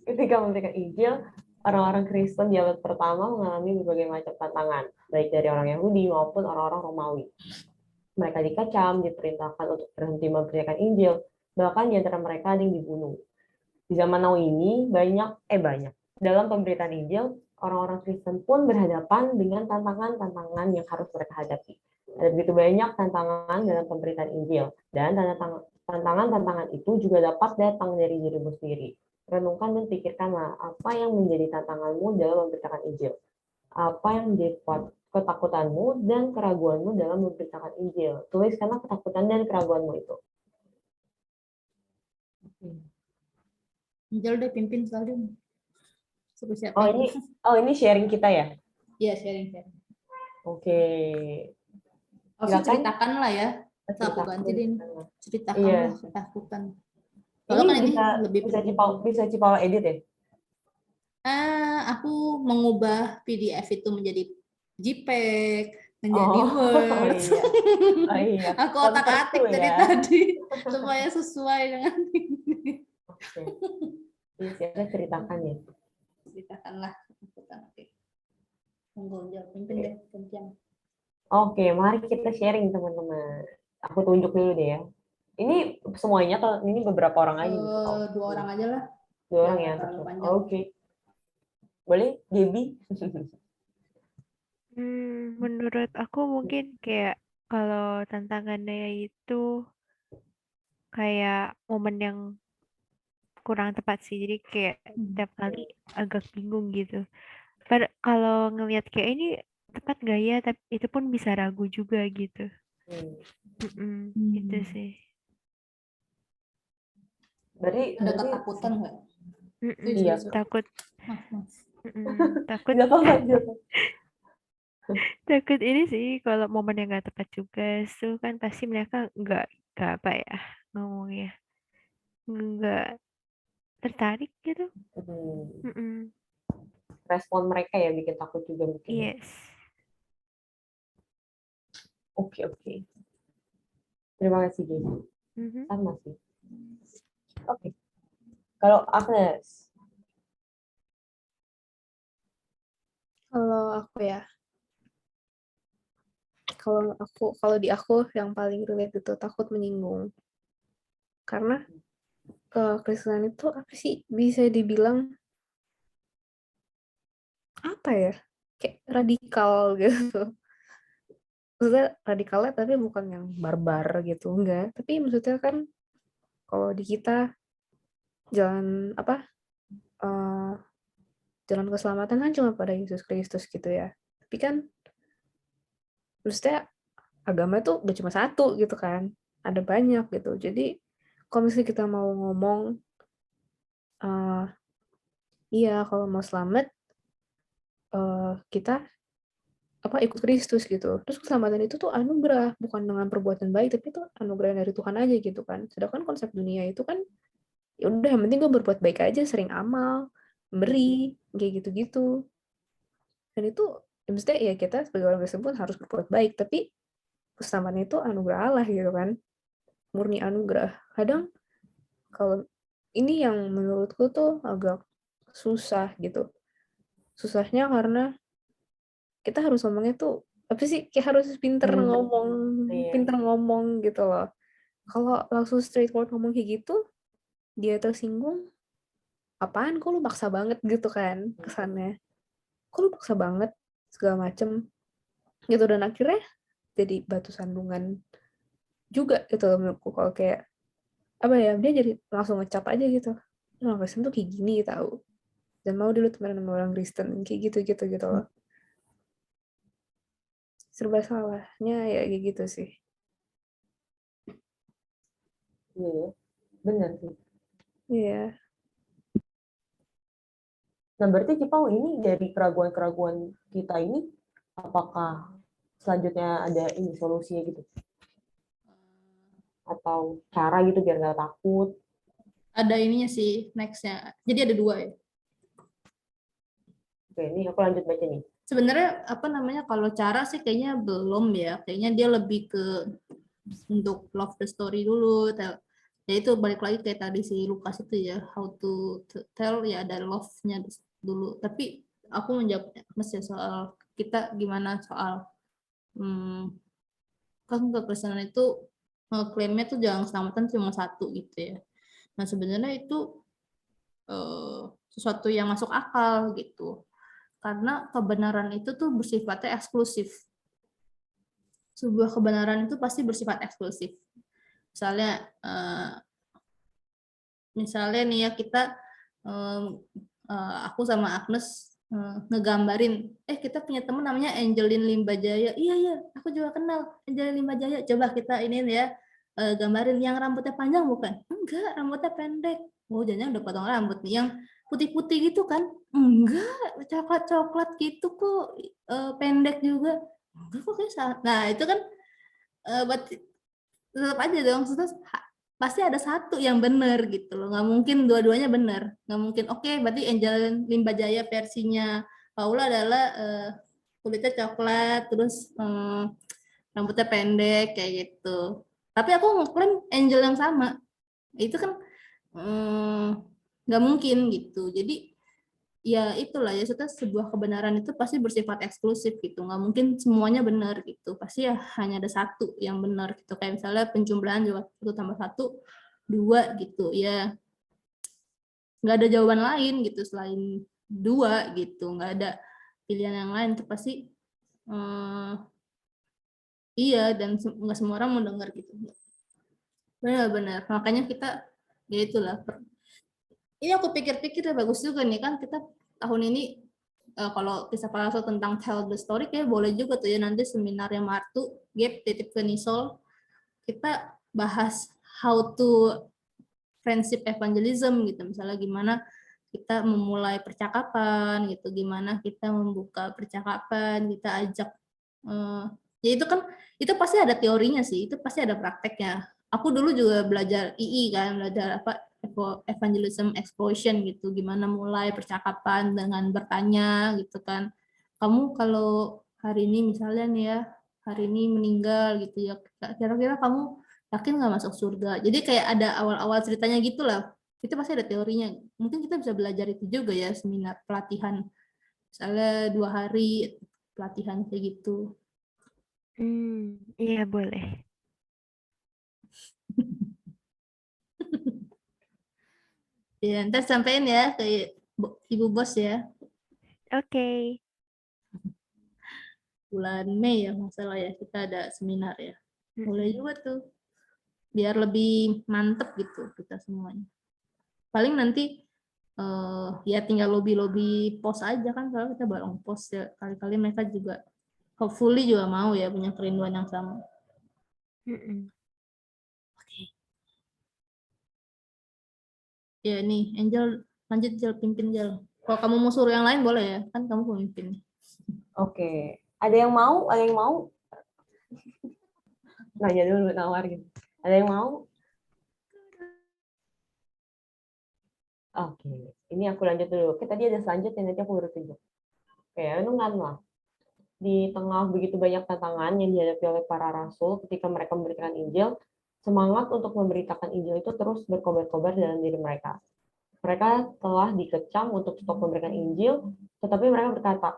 Ketika memberitakan Injil, orang-orang Kristen di abad pertama mengalami berbagai macam tantangan, baik dari orang Yahudi maupun orang-orang Romawi. Mereka dikecam, diperintahkan untuk berhenti memberitakan Injil, bahkan di antara mereka ada yang dibunuh. Di zaman now ini dalam pemberitaan Injil, orang-orang Kristen pun berhadapan dengan tantangan-tantangan yang harus mereka hadapi. Ada begitu banyak tantangan dalam pemberitaan Injil, dan tantangan-tantangan itu juga dapat datang dari dirimu sendiri. Renungkan dan pikirkanlah apa yang menjadi tantanganmu dalam memberitakan Injil. Apa yang menjadi ketakutanmu dan keraguanmu dalam memberitakan Injil. Tuliskanlah ketakutan dan keraguanmu itu. Angel deh pimpin sekali. Suruh siapa Oh yang ini sharing kita ya. Iya, sharing. Oke. Harusnya Silakan. ceritakan lah ya. Aku Ceritakan. ganti deh. Iya. Ceritakanlah ketakutan. Ini Soalnya kan ini bisa lebih bisa Cipawa edit ya? Aku mengubah PDF itu menjadi JPEG, menjadi Oh, Word. iya. Oh iya. Aku otak-atik Convert dari ya. tadi supaya sesuai dengan ini. Oke. Ini siapa ceritakan ya. Ceritakanlah ketakutan. Oke. Monggo jawab pimpin deh, gantian. Oke, mari kita sharing teman-teman. Aku tunjuk dulu deh ya. Ini semuanya kalau ini beberapa orang aja gitu. 2 orang aja lah. 2 orang Jangan ya. terlalu panjang. Oke. Boleh, Gaby? Menurut aku mungkin kayak kalau tantangannya itu kayak momen yang kurang tepat sih. Jadi kayak tiap kali agak bingung gitu. Kalau ngelihat kayak ini tepat gak ya? Tapi itu pun bisa ragu juga gitu. Itu sih. Berarti Ada ketakutan nggak? Iya. Takut. Maaf. Takut. Nggak apa-apa. Takut ini sih kalau momen yang gak tepat juga itu kan pasti mereka nggak apa ya ngomongnya nggak tertarik gitu. Respon mereka ya bikin takut juga mungkin. Yes. Oke. Terima kasih, Gaby. Sama sih. Oke. Kalau Agnes? Kalau aku ya, kalau di aku yang paling relate itu takut menyinggung. Karena kekristenan itu apa sih, bisa dibilang apa ya, kayak radikal gitu. Maksudnya radikalnya tapi bukan yang barbar gitu, enggak. Tapi maksudnya kan kalau di kita jalan jalan keselamatan kan cuma pada Yesus Kristus gitu ya. Tapi kan maksudnya agama itu udah cuma satu gitu kan, ada banyak gitu. Jadi kalau misalnya kita mau ngomong iya kalau mau selamat kita ikut Kristus gitu. Terus keselamatan itu tuh anugerah, bukan dengan perbuatan baik, tapi itu anugerah dari Tuhan aja gitu kan. Sedangkan konsep dunia itu kan ya udah yang penting gue berbuat baik aja, sering amal, beri, kayak gitu-gitu. Dan itu ya maksudnya ya kita sebagai orang Kristen pun harus berbuat baik, tapi keselamatan itu anugerah Allah gitu kan. Murni anugerah. Kadang kalau ini yang menurutku tuh agak susah gitu. Susahnya karena kita harus ngomongnya tuh apa sih, kayak harus pinter ngomong gitu loh. Kalau langsung straightforward ngomong kayak gitu, dia tersinggung, apaan kok lu maksa banget gitu kan kesannya, kok lu maksa banget segala macem gitu. Dan akhirnya jadi batu sandungan juga gitu loh menurutku. Kalau kayak apa ya, dia jadi langsung ngecap aja gitu, orang Kristen tuh kayak gini tahu, dan mau dulu temenan sama orang Kristen kayak gitu loh. Serba salahnya ya kayak gitu sih. Iya, benar sih. Iya. Nah, berarti Cipau ini dari keraguan-keraguan kita ini, apakah selanjutnya ada ini solusinya gitu? Atau cara gitu biar nggak takut? Ada ininya sih, next-nya. Jadi ada 2 ya. Oke, ini aku lanjut baca nih. Sebenarnya kalau cara sih kayaknya belum ya. Kayaknya dia lebih ke untuk love the story dulu. Ya itu balik lagi kayak tadi si Lukas itu ya, how to tell ya, ada love-nya dulu. Tapi aku menjawab masih soal kita gimana soal kan kekristenan itu klaimnya tuh jangan keselamatan cuma satu gitu ya. Nah sebenarnya itu sesuatu yang masuk akal gitu. Karena kebenaran itu tuh bersifatnya eksklusif. Sebuah kebenaran itu pasti bersifat eksklusif. Misalnya nih ya, kita aku sama Agnes ngegambarin, kita punya teman namanya Angelin Limbajaya. Iya, aku juga kenal Angelin Limbajaya. Coba kita ini ya gambarin, yang rambutnya panjang bukan? Enggak, rambutnya pendek. oh jangan udah potong rambut nih, yang putih-putih gitu kan? Enggak, coklat-coklat gitu kok, pendek juga. Enggak kok kayak salah. Nah itu kan berarti tetap aja dong, pasti ada satu yang benar gitu loh, nggak mungkin dua-duanya benar, nggak mungkin. Oke, berarti Angel Limbajaya versinya Paula adalah kulitnya coklat, terus rambutnya pendek kayak gitu. Tapi aku ngeklaim Angel yang sama, itu kan nggak mungkin gitu. Jadi ya itulah ya, sebuah kebenaran itu pasti bersifat eksklusif gitu, nggak mungkin semuanya benar gitu, pasti ya hanya ada satu yang benar gitu. Kayak misalnya penjumlahan juga 1+1 2 gitu ya, nggak ada jawaban lain gitu selain 2 gitu, nggak ada pilihan yang lain, itu pasti iya, dan nggak semua orang mau dengar gitu. Benar-benar, makanya kita ya itulah. Ini aku pikir-pikir ya bagus juga nih kan, kita tahun ini kalau kisah palsu tentang tell the story kayak boleh juga tuh ya, nanti seminarnya Martu, Gap, titip ke Nisol, kita bahas how to friendship evangelism gitu, misalnya gimana kita memulai percakapan gitu, gimana kita membuka percakapan, kita ajak ya itu kan, itu pasti ada teorinya sih, itu pasti ada prakteknya. Aku dulu juga belajar II kan, belajar apa, evangelism explosion gitu, gimana mulai percakapan dengan bertanya gitu kan. Kamu kalau hari ini misalnya nih ya, hari ini meninggal gitu ya, kira-kira kamu yakin nggak masuk surga? Jadi kayak ada awal-awal ceritanya gitu lah. Itu pasti ada teorinya. Mungkin kita bisa belajar itu juga ya, seminar pelatihan. Misalnya 2 hari pelatihan kayak gitu. Iya boleh. Ya, ntar sampein ya ke Ibu Bos ya. Oke. Bulan Mei ya masalah ya, kita ada seminar ya. Boleh juga tuh. Biar lebih mantep gitu kita semuanya. Paling nanti ya tinggal lobby-lobby pos aja kan, kalau kita bareng pos ya, kali-kali mereka juga hopefully juga mau ya, punya kerinduan yang sama. Ya nih, Angel lanjut Jel, pimpin Jel. Kalau kamu mau suruh yang lain boleh ya, kan kamu pemimpin. Oke. Ada yang mau? Ada yang mau? Nanya dulu, nawarin. Ada yang mau? Oke. Ini aku lanjut dulu. Oke, tadi ada selanjutnya, nanti aku baru tunjuk. Oke, renunganlah. Di tengah begitu banyak tantangan yang dihadapi oleh para rasul ketika mereka memberitakan Injil, semangat untuk memberitakan Injil itu terus berkobar-kobar dalam diri mereka. Mereka telah dikecam untuk stop memberikan Injil, tetapi mereka berkata,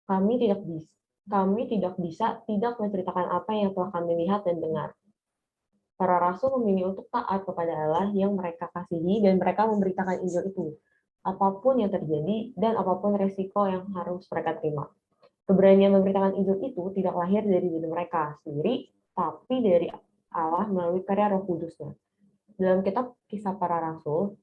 kami tidak bisa tidak menceritakan apa yang telah kami lihat dan dengar. Para rasul memilih untuk taat kepada Allah yang mereka kasihi dan mereka memberitakan Injil itu, apapun yang terjadi dan apapun resiko yang harus mereka terima. Keberanian memberitakan Injil itu tidak lahir dari diri mereka sendiri, tapi dari Allah melalui karya Roh Kudus-Nya. Dalam kitab Kisah Para Rasul,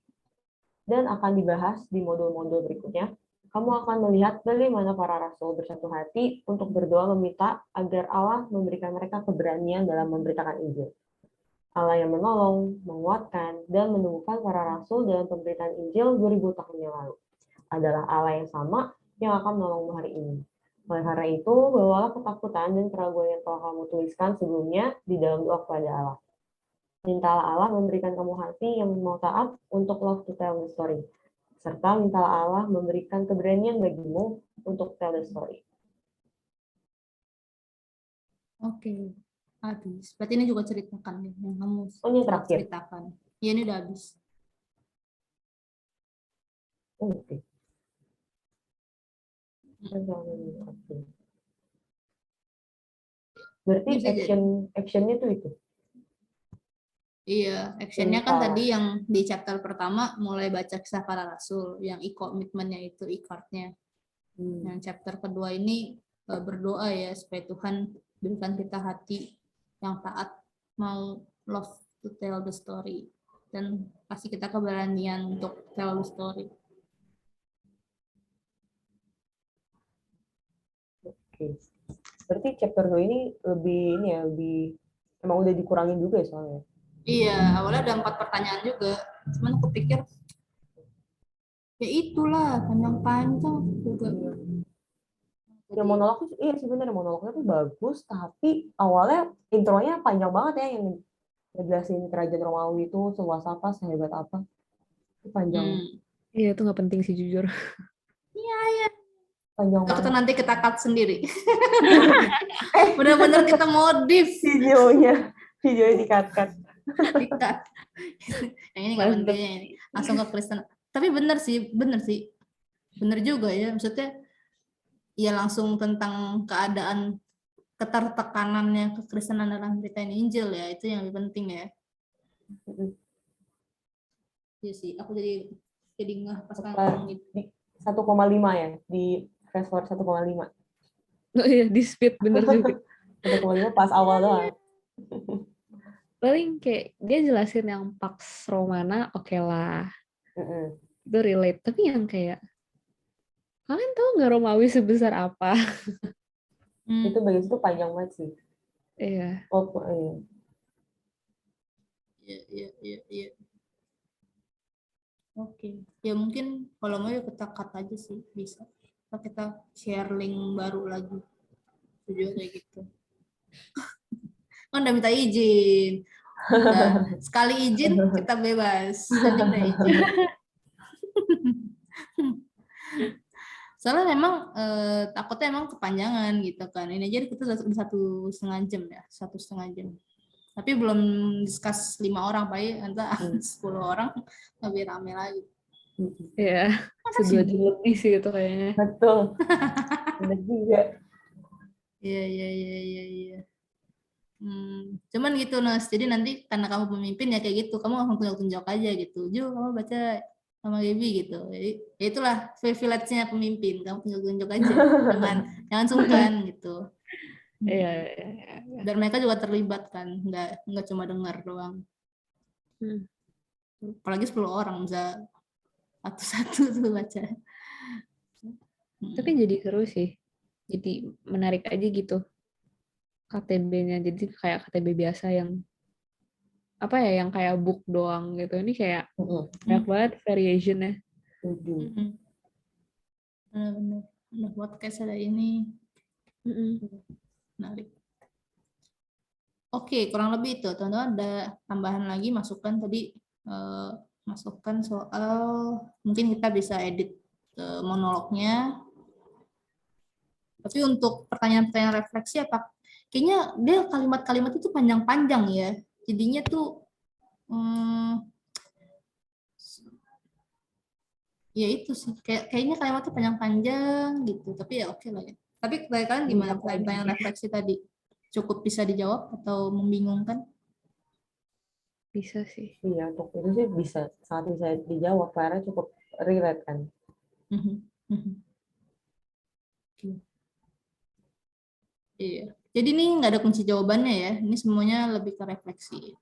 dan akan dibahas di modul-modul berikutnya, kamu akan melihat bagaimana para rasul bersatu hati untuk berdoa meminta agar Allah memberikan mereka keberanian dalam memberitakan Injil. Allah yang menolong, menguatkan, dan menumbuhkan para rasul dalam pemberitaan Injil 2000 tahun yang lalu adalah Allah yang sama yang akan menolongmu hari ini. Oleh karena itu, bawalah ketakutan dan keraguan yang telah kamu tuliskan sebelumnya di dalam doa kepada Allah. Mintalah Allah memberikan kamu hati yang mau taat untuk love to tell the story. Serta mintalah Allah memberikan keberanian bagimu untuk tell the story. Oke, habis. Berarti ini juga ceritakan ya, yang kamu ini terakhir. ceritakan. Ya ini udah habis. Oke. Berarti actionnya tuh itu. Iya, actionnya kan tadi yang di chapter pertama mulai baca kisah para rasul, yang e-commitment-nya itu, e-card-nya. Yang chapter kedua ini berdoa ya, supaya Tuhan berikan kita hati yang taat, mau love to tell the story, dan kasih kita keberanian untuk tell the story. Oke. Berarti chapter 2 ini lebih emang udah dikurangin juga ya soalnya. Iya, awalnya ada 4 pertanyaan juga. Cuman aku pikir, ya itulah panjang-panjang juga. Ya monolog tuh, iya sebenarnya monolognya tuh bagus, tapi awalnya intronya panjang banget ya, yang ngejelasin kerajaan Romawi itu seluas apa, sehebat apa. Itu panjang, Iya, itu nggak penting sih jujur. panjang Kalau kita banget. nanti kita cut sendiri. Benar-benar kita modif. Videonya dikat-kat. Dikat. Yang ini nggak Mantep. penting, yang ini. Langsung ke Kristen. Tapi benar sih. Benar juga ya. Maksudnya, ya langsung tentang keadaan ketertekanannya kekristenan dalam berita Injil ya. Itu yang lebih penting ya. Iya sih. Aku jadi ngeh pas kan ngomong gitu. Di 1,5 ya, di fast forward 1,5. Oh iya, di speed bener juga. 1,5 pas awal doang. Paling kayak dia jelasin yang Pax Romana, oke lah. Mm-mm. Itu relate. Tapi yang kayak, kalian tahu nggak Romawi sebesar apa? Itu bagian itu panjang banget sih. Iya. Oh, iya. Iya. Oke. Ya mungkin kalau mau ya kita cut aja sih, bisa. Atau kita share link baru lagi. Video kayak gitu. Kan udah minta izin. Udah. Sekali izin kita bebas. Nanti udah izin. Soalnya memang takutnya emang kepanjangan gitu kan. Ini aja kita udah 1,5 jam ya, 1,5 jam. Tapi belum discuss 5 orang, Pak. Nanti 10 orang lebih rame lagi. Iya. Sudah lebih sih itu kayaknya. Betul. Benar juga. Iya. Cuman gitu Nas, jadi nanti karena kamu pemimpin ya kayak gitu, kamu langsung tunjuk-tunjuk aja gitu. Jo, kamu baca sama Gaby gitu. Jadi, ya itulah privilege-nya pemimpin, kamu tunjuk-tunjuk aja, jangan sungkan gitu. Iya. Biar mereka juga terlibat kan, nggak cuma dengar doang. Apalagi 10 orang bisa satu-satu tuh baca. Tapi jadi seru sih. Jadi menarik aja gitu. KTB-nya jadi kayak KTB biasa yang apa ya, yang kayak book doang gitu. Ini kayak banyak banget variation-nya. Benar. Ada podcast, ada ini. Menarik. Oke, kurang lebih itu. Teman-teman ada tambahan lagi masukan tadi, masukan soal mungkin kita bisa edit monolognya. Tapi untuk pertanyaan-pertanyaan refleksi apa? Kayaknya dia kalimat-kalimat itu panjang-panjang ya. Jadinya tuh ya itu sih. Kayaknya kalimatnya panjang-panjang gitu. Tapi ya oke lah ya. Tapi kalian gimana pertanyaan refleksi tadi? Cukup bisa dijawab atau membingungkan? Bisa sih. Iya, untuk itu sih sangat bisa dijawab karena cukup relate kan. Iya. Jadi ini nggak ada kunci jawabannya ya. Ini semuanya lebih ke refleksi.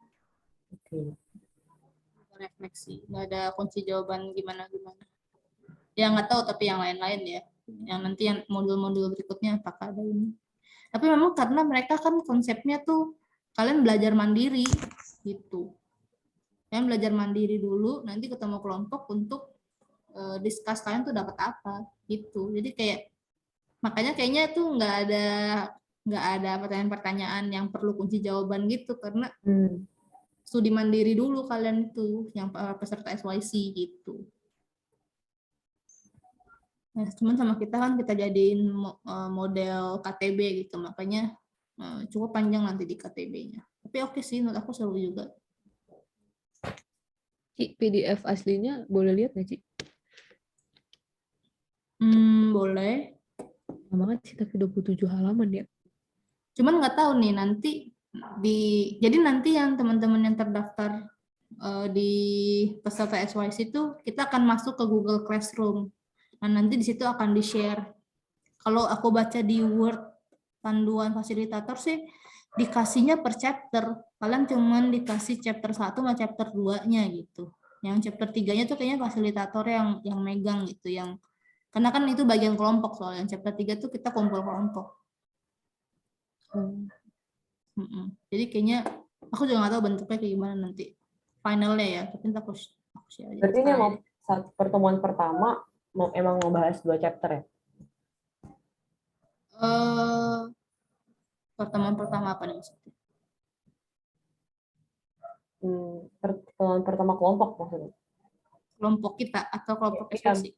Refleksi. Nggak ada kunci jawaban gimana-gimana. Ya nggak tahu, tapi yang lain-lain ya. Yang nanti yang modul-modul berikutnya apakah ada ini. Tapi memang karena mereka kan konsepnya tuh kalian belajar mandiri gitu. Kalian belajar mandiri dulu, nanti ketemu kelompok untuk discuss kalian tuh dapat apa gitu. Jadi kayak makanya kayaknya tuh nggak ada pertanyaan-pertanyaan yang perlu kunci jawaban gitu karena studi mandiri dulu kalian itu yang peserta SYC gitu. Nah, cuman sama kita kan kita jadiin model KTB gitu, makanya cukup panjang nanti di KTB-nya. Tapi oke sih, menurut aku seru juga. Ci, PDF aslinya boleh lihat nggak, Ci? Boleh. Lama banget sih, tapi 27 halaman ya. Cuman nggak tahu nih nanti jadi nanti yang teman-teman yang terdaftar di peserta SYC itu kita akan masuk ke Google Classroom. Nah, nanti di situ akan di-share. Kalau aku baca di Word panduan fasilitator sih dikasihnya per chapter. Kalian cuman dikasih chapter 1 sama chapter 2-nya gitu. Yang chapter 3-nya tuh kayaknya fasilitator yang megang gitu, karena kan itu bagian kelompok soalnya. Yang chapter 3 tuh kita kumpul kelompok. Jadi kayaknya Aku juga nggak tahu bentuknya kayak gimana nanti finalnya ya, tapi ntar aku share aja. Berarti ini mau saat pertemuan pertama emang ngebahas 2 chapter ya? Pertemuan pertama apa nih maksudnya? Pertemuan pertama kelompok maksudnya. Kelompok kita atau kelompok Iya, diskusi?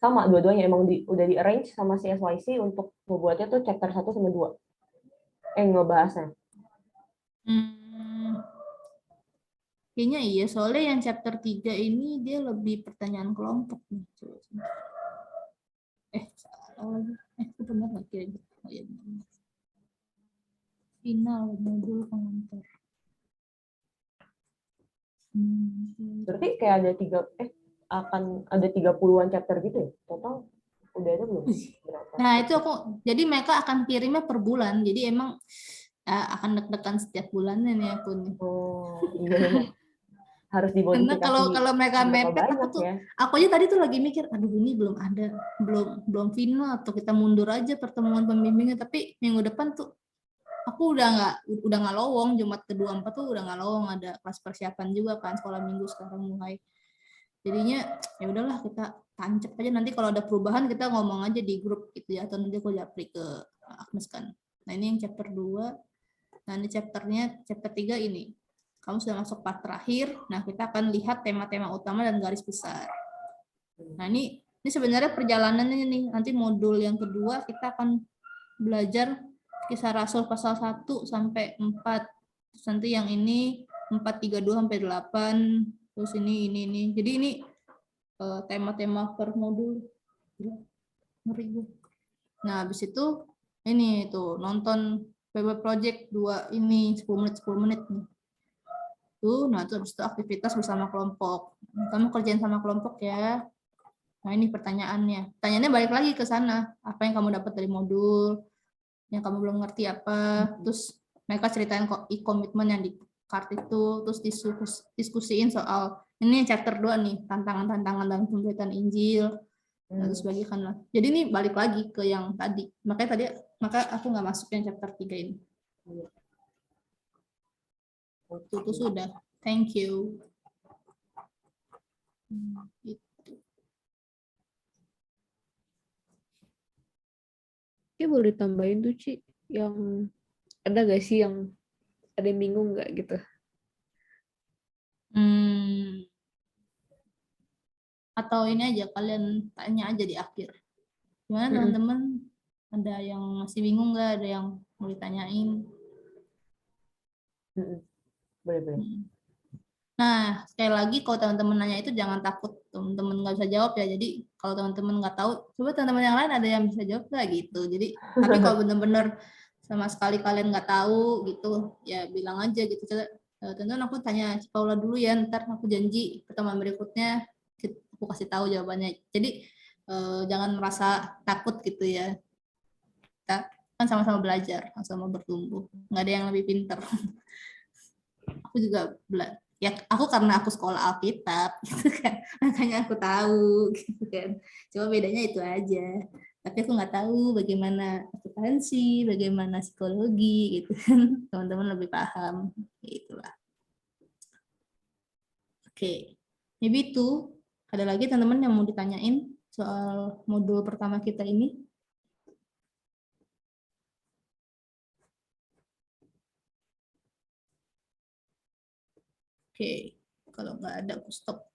sama dua-duanya emang udah di arrange sama si SYC untuk membuatnya tuh chapter 1 sama 2. Ngebahasnya. Kayaknya iya, soalnya yang chapter 3 ini dia lebih pertanyaan kelompok nih. Salah lagi. Itu benar nggak kira-kira? Oh, iya, benar. Final modul pengantar. Berarti kayak ada akan ada 30-an chapter gitu ya? Total udah ada belum? Berapa? Nah, itu jadi mereka akan kirimnya per bulan. Jadi emang akan deg-degan setiap bulannya nih aku nih. Oh, iya. Harus Karena dimodifikasi kalau mereka berapa mepet, banyak ya? aku aja tadi tuh lagi mikir, aduh ini belum ada, belum final atau kita mundur aja pertemuan pembimbingnya. Tapi minggu depan tuh aku udah nggak lowong, Jumat ke-24 tuh udah nggak lowong, ada kelas persiapan juga kan, sekolah minggu sekarang mulai. Jadinya ya udahlah kita tancap aja, nanti kalau ada perubahan kita ngomong aja di grup gitu ya, atau nanti aku japri ke Agnes kan. Nah ini yang chapter 2. Nah ini chapter 3 ini. Kamu sudah masuk part terakhir. Nah kita akan lihat tema-tema utama dan garis besar. Nah ini sebenarnya perjalanannya nih. Nanti modul yang kedua kita akan belajar Kisah Rasul pasal 1 sampai 4. Terus nanti yang ini 432 sampai 8. Terus ini. Jadi ini tema-tema per modul. Ngeri gue. Nah, habis itu ini tuh nonton PB Project 2 ini 10 menit nih. Tuh, nah itu habis itu aktivitas bersama kelompok. Kamu kerjain sama kelompok ya. Nah, ini pertanyaannya. Pertanyaannya balik lagi ke sana. Apa yang kamu dapat dari modul? Yang kamu belum ngerti apa? Terus mereka ceritain kok komitmen yang di kart itu, terus diskusiin soal ini chapter 2 nih, tantangan-tantangan dalam pemberitaan Injil. Nah, terus bagikan lah. Jadi ini balik lagi ke yang tadi. Maka aku nggak masuk yang chapter 3 ini. Itu sudah. Thank you. Gitu. Oke, boleh tambahin tuh, Ci. Yang ada gak sih yang ada yang bingung nggak gitu? Atau ini aja, kalian tanya aja di akhir. Gimana teman-teman? Ada yang masih bingung nggak? Ada yang mau ditanyain? Boleh. Nah, sekali lagi kalau teman-teman nanya itu jangan takut teman-teman nggak bisa jawab ya. Jadi kalau teman-teman nggak tahu, coba teman-teman yang lain ada yang bisa jawab nggak gitu. Jadi tapi kalau benar-benar sama sekali kalian nggak tahu gitu, ya bilang aja gitu. Teman-teman aku tanya Paula dulu ya, ntar aku janji pertemuan berikutnya aku kasih tahu jawabannya. Jadi jangan merasa takut gitu ya. Kita kan sama-sama belajar, sama-sama bertumbuh. Nggak ada yang lebih pintar. Aku juga ya aku karena aku sekolah Alkitab gitu kan, makanya aku tahu gitu kan. Cuma bedanya itu aja. Tapi aku nggak tahu bagaimana akuntansi, bagaimana psikologi gitu kan. Teman-teman lebih paham itulah. Oke. Maybe itu ada lagi teman-teman yang mau ditanyain soal modul pertama kita ini? Oke, kalau nggak ada aku stop.